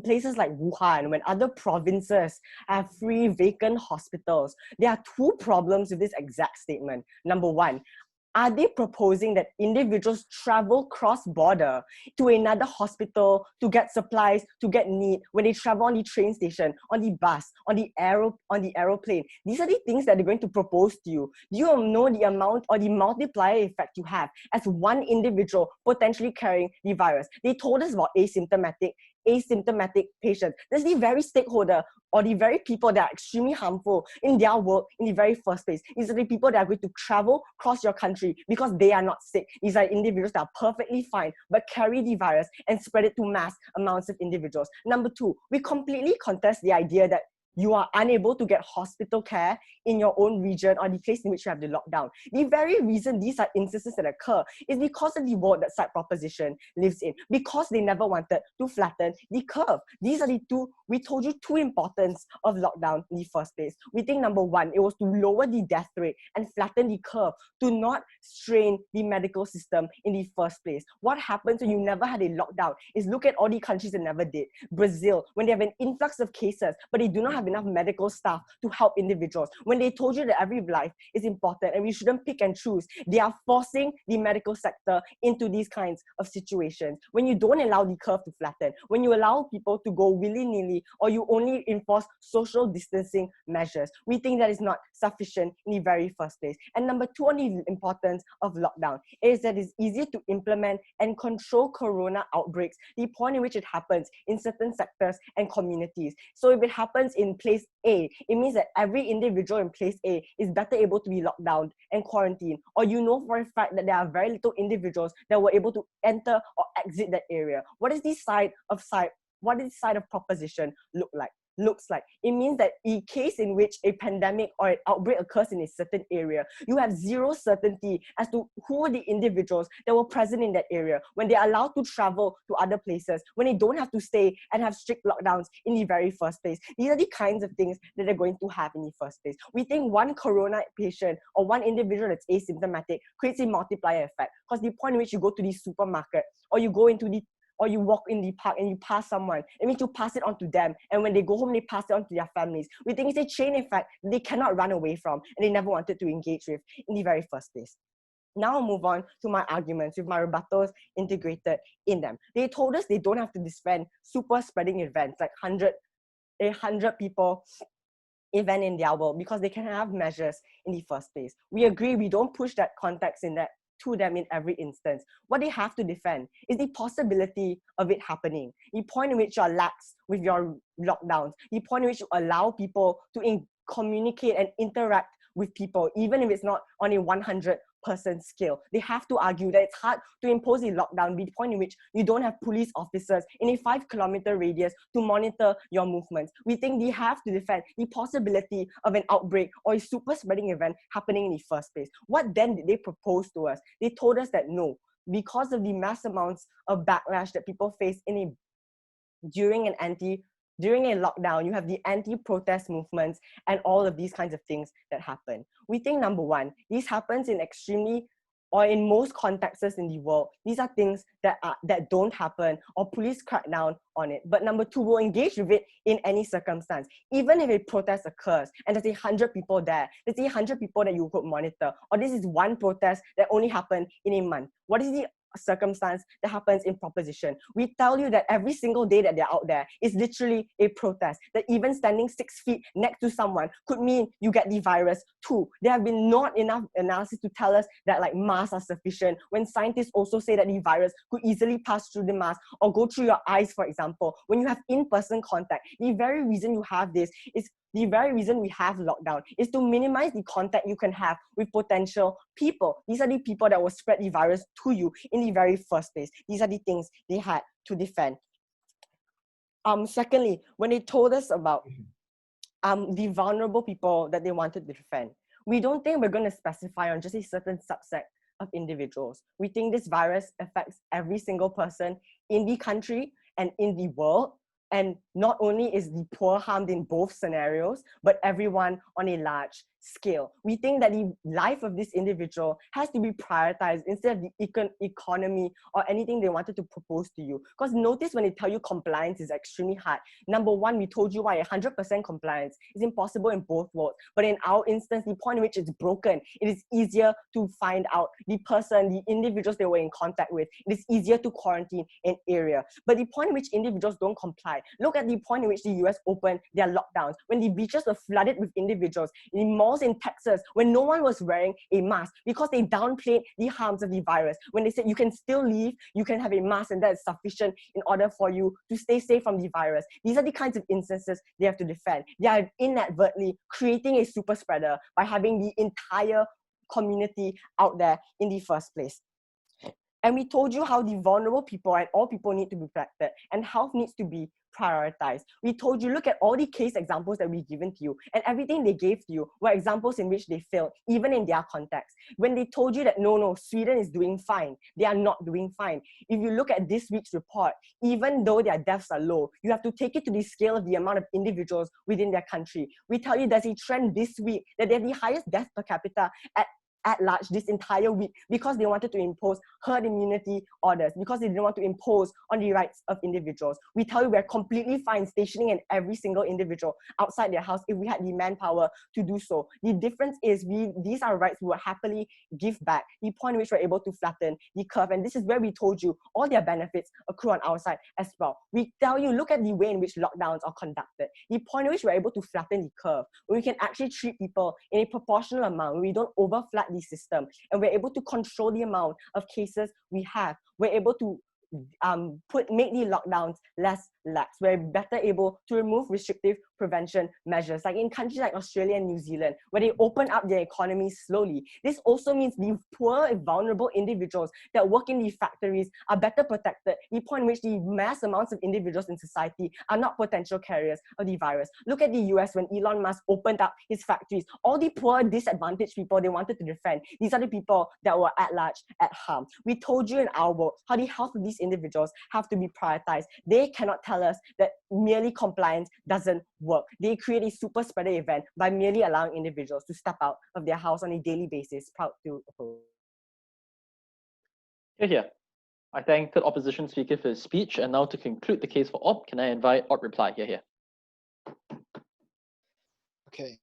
places like Wuhan, when other provinces have free vacant hospitals, there are 2 problems with this exact statement. Number 1, are they proposing that individuals travel cross-border to another hospital to get supplies, to get need, when they travel on the train station, on the bus, on the aeroplane? These are the things that they're going to propose to you. Do you know the amount or the multiplier effect you have as one individual potentially carrying the virus? They told us about asymptomatic patients. That's the very stakeholder or the very people that are extremely harmful in their work in the very first place. These are the people that are going to travel across your country because they are not sick. These are individuals that are perfectly fine but carry the virus and spread it to mass amounts of individuals. Number 2, we completely contest the idea that you are unable to get hospital care in your own region or the place in which you have the lockdown. The very reason these are instances that occur is because of the world that side proposition lives in, because they never wanted to flatten the curve. These are the 2, we told you 2 importance of lockdown in the first place. We think number 1, it was to lower the death rate and flatten the curve, to not strain the medical system in the first place. What happens when you never had a lockdown is look at all the countries that never did. Brazil, when they have an influx of cases, but they do not have enough medical staff to help individuals. When they told you that every life is important and we shouldn't pick and choose, they are forcing the medical sector into these kinds of situations. When you don't allow the curve to flatten, when you allow people to go willy-nilly, or you only enforce social distancing measures, we think that is not sufficient in the very first place. And number 2 on the importance of lockdown is that it's easier to implement and control corona outbreaks, the point in which it happens in certain sectors and communities. So if it happens in place A, it means that every individual in place A is better able to be locked down and quarantined, or you know for a fact that there are very little individuals that were able to enter or exit that area. What does this side of proposition look like? looks like. It means that in case in which a pandemic or an outbreak occurs in a certain area, you have zero certainty as to who are the individuals that were present in that area, when they're allowed to travel to other places, when they don't have to stay and have strict lockdowns in the very first place. These are the kinds of things that they're going to have in the first place. We think one corona patient or one individual that's asymptomatic creates a multiplier effect, because the point in which you go to the supermarket or you go into the or you walk in the park and you pass someone, it means you pass it on to them, and when they go home they pass it on to their families. We think it's a chain effect they cannot run away from and they never wanted to engage with in the very first place. Now I'll move on to my arguments with my rebuttals integrated in them. They told us they don't have to defend super spreading events like 100 people event in their world because they can have measures in the first place. We agree, we don't push that context in that to them in every instance. What they have to defend is the possibility of it happening. The point in which you're lax with your lockdowns, the point in which you allow people to communicate and interact with people, even if it's not on a 100% scale. They have to argue that it's hard to impose a lockdown, the point in which you don't have police officers in a 5-kilometer radius to monitor your movements. We think they have to defend the possibility of an outbreak or a super spreading event happening in the first place. What then did they propose to us? They told us that no, because of the mass amounts of backlash that people face during a lockdown, you have the anti-protest movements and all of these kinds of things that happen. We think, number one, this happens in in most contexts in the world. These are things that don't happen or police crack down on it. But number two, we'll engage with it in any circumstance. Even if a protest occurs and there's 100 people there, there's 100 people that you could monitor, or this is one protest that only happened in a month. What is the circumstance that happens in proposition? We tell you that every single day that they're out there is literally a protest, that even standing 6 feet next to someone could mean you get the virus too. There have been not enough analysis to tell us that like masks are sufficient, when scientists also say that the virus could easily pass through the mask or go through your eyes, for example, when you have in-person contact. The very reason you have this is the very reason we have lockdown is to minimize the contact you can have with potential people. These are the people that will spread the virus to you in the very first place. These are the things they had to defend. Secondly, when they told us about the vulnerable people that they wanted to defend, we don't think we're going to specify on just a certain subset of individuals. We think this virus affects every single person in the country and in the world. And not only is the poor harmed in both scenarios, but everyone on a large scale. We think that the life of this individual has to be prioritized instead of the economy or anything they wanted to propose to you. Because notice when they tell you compliance is extremely hard. Number one, we told you why 100% compliance is impossible in both worlds. But in our instance, the point in which it's broken, it is easier to find out the person, the individuals they were in contact with. It is easier to quarantine an area. But the point in which individuals don't comply, look at the point in which the US opened their lockdowns, when the beaches were flooded with individuals, in the malls in Texas, when no one was wearing a mask because they downplayed the harms of the virus, when they said you can still leave, you can have a mask and that is sufficient in order for you to stay safe from the virus. These are the kinds of instances they have to defend. They are inadvertently creating a super spreader by having the entire community out there in the first place. And we told you how the vulnerable people and all people need to be protected and health needs to be prioritized. We told you, look at all the case examples that we've given to you, and everything they gave to you were examples in which they failed, even in their context. When they told you that no, Sweden is doing fine, they are not doing fine. If you look at this week's report, even though their deaths are low, you have to take it to the scale of the amount of individuals within their country. We tell you there's a trend this week that they have the highest death per capita at large this entire week because they wanted to impose herd immunity orders, because they didn't want to impose on the rights of individuals. We tell you we're completely fine stationing in every single individual outside their house if we had the manpower to do so. The difference is these are rights we will happily give back, the point in which we're able to flatten the curve. And this is where we told you all their benefits accrue on our side as well. We tell you, look at the way in which lockdowns are conducted, the point in which we're able to flatten the curve, where we can actually treat people in a proportional amount, where we don't overflat the system, and we're able to control the amount of cases we have. We're able to make the lockdowns less lax. We're better able to remove restrictive prevention measures, like in countries like Australia and New Zealand, where they open up their economies slowly. This also means the poor and vulnerable individuals that work in these factories are better protected, the point in which the mass amounts of individuals in society are not potential carriers of the virus. Look at the US when Elon Musk opened up his factories. All the poor, disadvantaged people they wanted to defend, these are the people that were at large at harm. We told you in our work how the health of these individuals have to be prioritized. They cannot tell us that merely compliance doesn't work. They create a super spreader event by merely allowing individuals to step out of their house on a daily basis. Proud to oppose. Here. I thank the opposition speaker for his speech, and now to conclude the case for op, can I invite Ot reply? Here. Okay.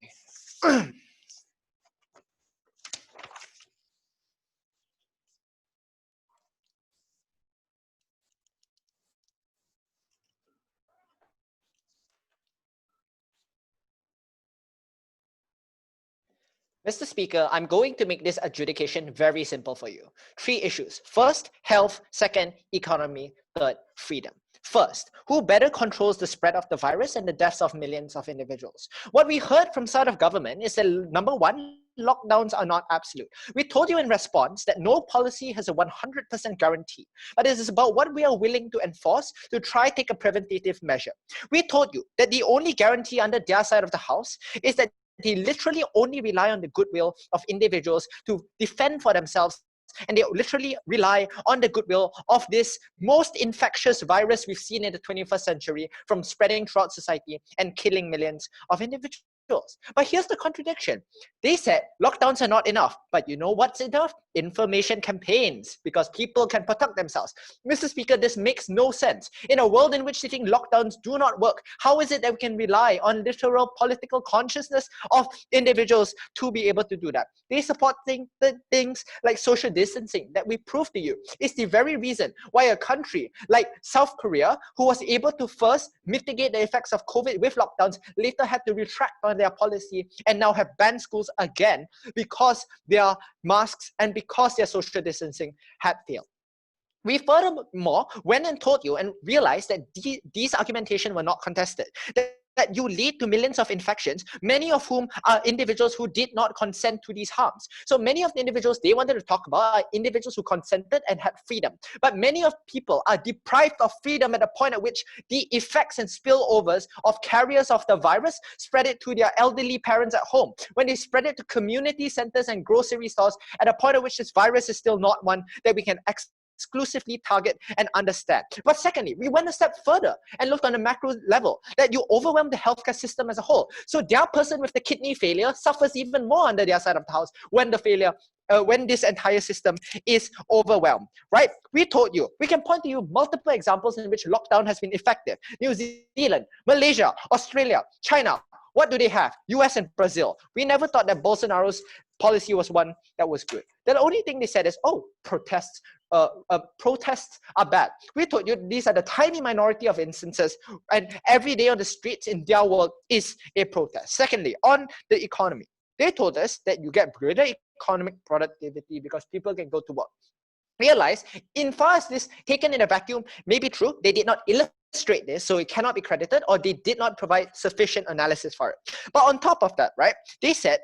Mr. Speaker, I'm going to make this adjudication very simple for you. 3 issues. First, health. Second, economy. Third, freedom. First, who better controls the spread of the virus and the deaths of millions of individuals? What we heard from side of government is that, number one, lockdowns are not absolute. We told you in response that no policy has a 100% guarantee, but it is about what we are willing to enforce to try take a preventative measure. We told you that the only guarantee under their side of the house is that they literally only rely on the goodwill of individuals to defend for themselves, and they literally rely on the goodwill of this most infectious virus we've seen in the 21st century from spreading throughout society and killing millions of individuals. But here's the contradiction. They said lockdowns are not enough, but you know what's enough? Information campaigns, because people can protect themselves. Mr. Speaker, this makes no sense. In a world in which they think lockdowns do not work, how is it that we can rely on literal political consciousness of individuals to be able to do that? They support things like social distancing that we proved to you. It's the very reason why a country like South Korea, who was able to first mitigate the effects of COVID with lockdowns, later had to retract on their policy and now have banned schools again because their masks and because their social distancing had failed. We furthermore went and told you and realized that these argumentation were not contested. That you lead to millions of infections, many of whom are individuals who did not consent to these harms. So many of the individuals they wanted to talk about are individuals who consented and had freedom. But many of people are deprived of freedom at the point at which the effects and spillovers of carriers of the virus spread it to their elderly parents at home. When they spread it to community centers and grocery stores at a point at which this virus is still not one that we can exclusively target and understand. But secondly, we went a step further and looked on a macro level that you overwhelm the healthcare system as a whole. So their person with the kidney failure suffers even more under their side of the house when the failure when this entire system is overwhelmed, right? We told you, we can point to you multiple examples in which lockdown has been effective. New Zealand, Malaysia, Australia, China. What do they have? US and Brazil. We never thought that Bolsonaro's policy was one that was good. The only thing they said is, oh, protests are bad. We told you these are the tiny minority of instances, and every day on the streets in their world is a protest. Secondly, on the economy, they told us that you get greater economic productivity because people can go to work. Realize, in far as this taken in a vacuum may be true, they did not illustrate this, so it cannot be credited, or they did not provide sufficient analysis for it. But on top of that, right, they said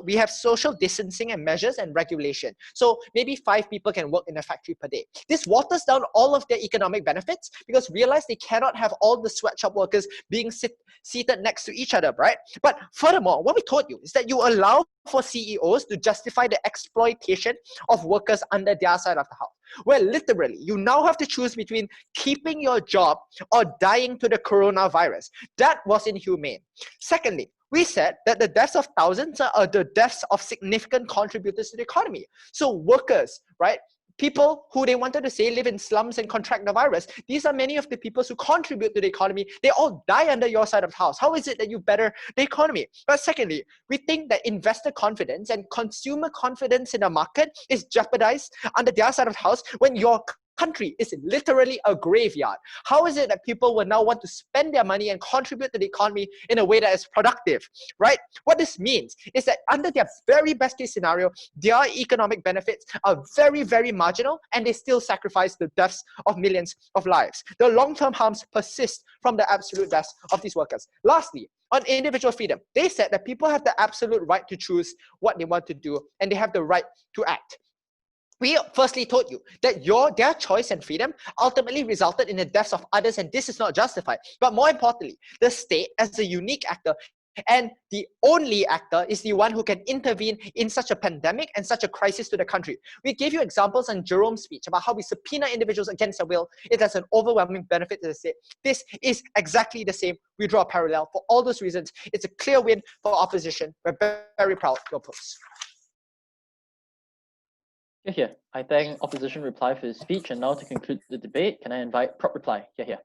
we have social distancing and measures and regulation. So maybe 5 people can work in a factory per day. This waters down all of their economic benefits because realize they cannot have all the sweatshop workers being seated next to each other, right? But furthermore, what we told you is that you allow for CEOs to justify the exploitation of workers under their side of the house, where literally you now have to choose between keeping your job or dying to the coronavirus. That was inhumane. Secondly, we said that the deaths of thousands are the deaths of significant contributors to the economy. So workers, right? People who they wanted to say live in slums and contract the virus. These are many of the people who contribute to the economy. They all die under your side of the house. How is it that you better the economy? But secondly, we think that investor confidence and consumer confidence in the market is jeopardized under their side of the house when your country is literally a graveyard. How is it that people will now want to spend their money and contribute to the economy in a way that is productive, right? What this means is that under their very best case scenario, their economic benefits are very, very marginal, and they still sacrifice the deaths of millions of lives. The long-term harms persist from the absolute best of these workers. Lastly, on individual freedom, they said that people have the absolute right to choose what they want to do, and they have the right to act. We firstly told you that their choice and freedom ultimately resulted in the deaths of others, and this is not justified. But more importantly, the state as a unique actor and the only actor is the one who can intervene in such a pandemic and such a crisis to the country. We gave you examples on Jerome's speech about how we subpoena individuals against their will. It has an overwhelming benefit to the state. This is exactly the same. We draw a parallel. For all those reasons, it's a clear win for opposition. We're very proud to oppose. Here. I thank opposition reply for his speech, and now to conclude the debate, can I invite prop reply? Here.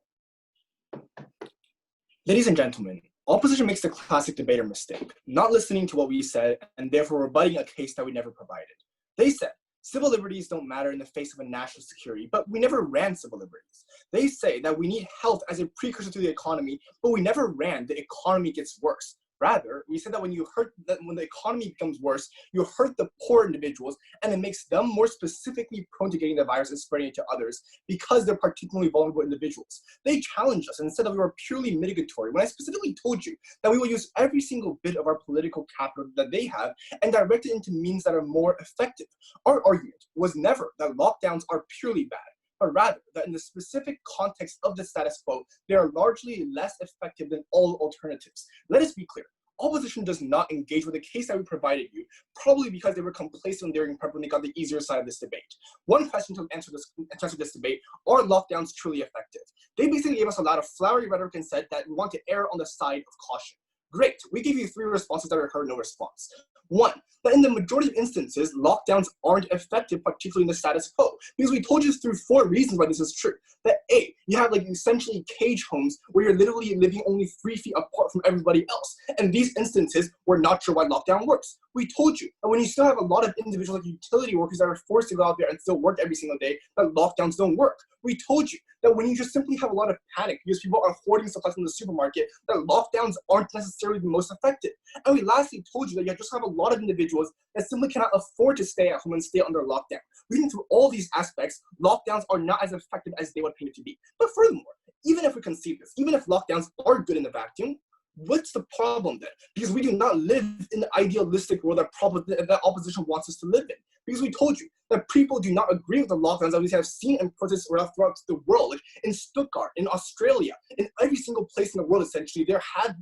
Ladies and gentlemen, opposition makes the classic debater mistake, not listening to what we said and therefore rebutting a case that we never provided. They said civil liberties don't matter in the face of a national security, but we never ran civil liberties. They say that we need health as a precursor to the economy, but we never ran the economy gets worse. Rather, we said that when the economy becomes worse, you hurt the poor individuals, and it makes them more specifically prone to getting the virus and spreading it to others because they're particularly vulnerable individuals. They challenged us and said that we were purely mitigatory, when I specifically told you that we will use every single bit of our political capital that they have and direct it into means that are more effective. Our argument was never that lockdowns are purely bad, but rather that in the specific context of the status quo, they are largely less effective than all alternatives. Let us be clear. Opposition does not engage with the case that we provided you, probably because they were complacent during prep when they got the easier side of this debate. One question to answer this debate: are lockdowns truly effective? They basically gave us a lot of flowery rhetoric and said that we want to err on the side of caution. Great, we gave you 3 responses that were heard, no response. 1, that in the majority of instances, lockdowns aren't effective, particularly in the status quo, because we told you through 4 reasons why this is true. That A, you have like essentially cage homes where you're literally living only 3 feet apart from everybody else. And these instances, we're not sure why lockdown works. We told you that when you still have a lot of individuals like utility workers that are forced to go out there and still work every single day, that lockdowns don't work. We told you that when you just simply have a lot of panic because people are hoarding supplies in the supermarket, that lockdowns aren't necessarily the most effective. And we lastly told you that you just have a lot of individuals that simply cannot afford to stay at home and stay under lockdown. Reading through all these aspects, lockdowns are not as effective as they would appear to be. But furthermore, even if we concede this, even if lockdowns are good in the vacuum, what's the problem then? Because we do not live in the idealistic world that opposition wants us to live in. Because we told you that people do not agree with the lockdowns that we have seen and protests throughout the world. Like in Stuttgart, in Australia, in every single place in the world, essentially,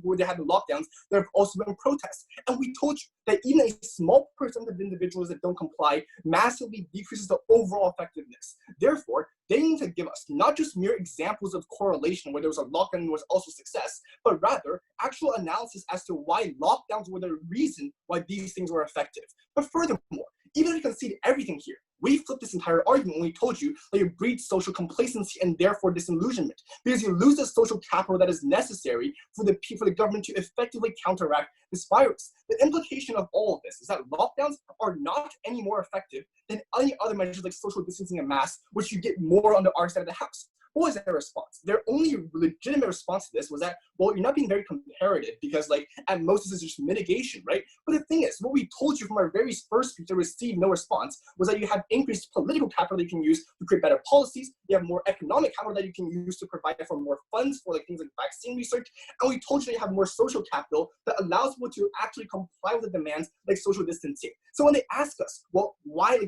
where they had the lockdowns, there have also been protests. And we told you that even a small percent of individuals that don't comply massively decreases the overall effectiveness. Therefore, they need to give us not just mere examples of correlation where there was a lockdown and there was also success, but rather actual analysis as to why lockdowns were the reason why these things were effective. But furthermore, even if you concede everything here, we flipped this entire argument when we told you that you breed social complacency and therefore disillusionment, because you lose the social capital that is necessary for the government to effectively counteract this virus. The implication of all of this is that lockdowns are not any more effective than any other measures like social distancing and masks, which you get more on the our side of the house. What was their response? Their only legitimate response to this was that, well, you're not being very comparative because, like, at most this is just mitigation, right? But the thing is, what we told you from our very first speech that received no response was that you have increased political capital that you can use to create better policies. You have more economic capital that you can use to provide for more funds for like things like vaccine research. And we told you that you have more social capital that allows people to actually comply with the demands like social distancing. So when they ask us, well, why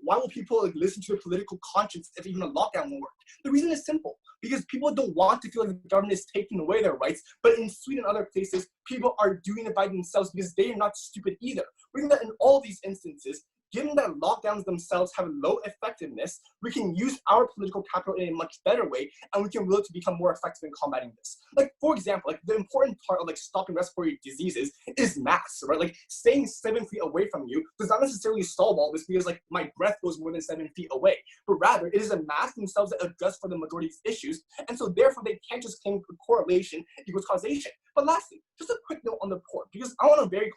will people like listen to a political conscience if even a lockdown won't work? The reason is simple, because people don't want to feel like the government is taking away their rights, but in Sweden and other places, people are doing it by themselves because they are not stupid either. We think that in all these instances, given that lockdowns themselves have low effectiveness, we can use our political capital in a much better way, and we can really become more effective in combating this. Like, for example, like the important part of like stopping respiratory diseases is masks, right? Like staying 7 feet away from you does not necessarily solve all this because like my breath goes more than 7 feet away, but rather it is the masks themselves that address for the majority of these issues, and so therefore they can't just claim correlation equals causation. But lastly, just a quick note on the poor, because I want to very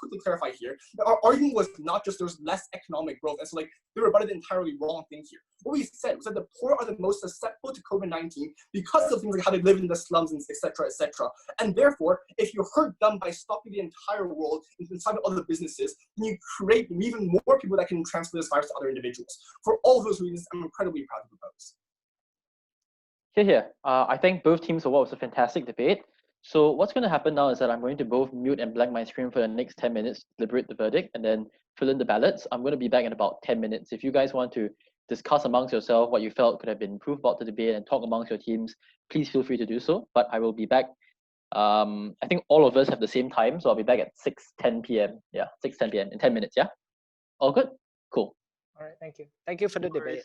quickly clarify here, our argument was not just there's less economic growth, and so like they rebutted the entirely wrong thing here. What we said was that the poor are the most susceptible to COVID-19 because of things like how they live in the slums and etc. etc. And therefore, if you hurt them by stopping the entire world inside of other businesses, then you create even more people that can transfer this virus to other individuals. For all those reasons, I'm incredibly proud to propose. Here. I thank both teams for what was a fantastic debate. So what's going to happen now is that I'm going to both mute and blank my screen for the next 10 minutes to deliberate the verdict and then fill in the ballots. I'm going to be back in about 10 minutes. If you guys want to discuss amongst yourself what you felt could have been improved about the debate and talk amongst your teams, please feel free to do so. But I will be back. I think all of us have the same time, so I'll be back at 6:10 p.m. Yeah, 6:10 p.m. in 10 minutes. Yeah, all good? Cool. All right, thank you. Thank you for the debate.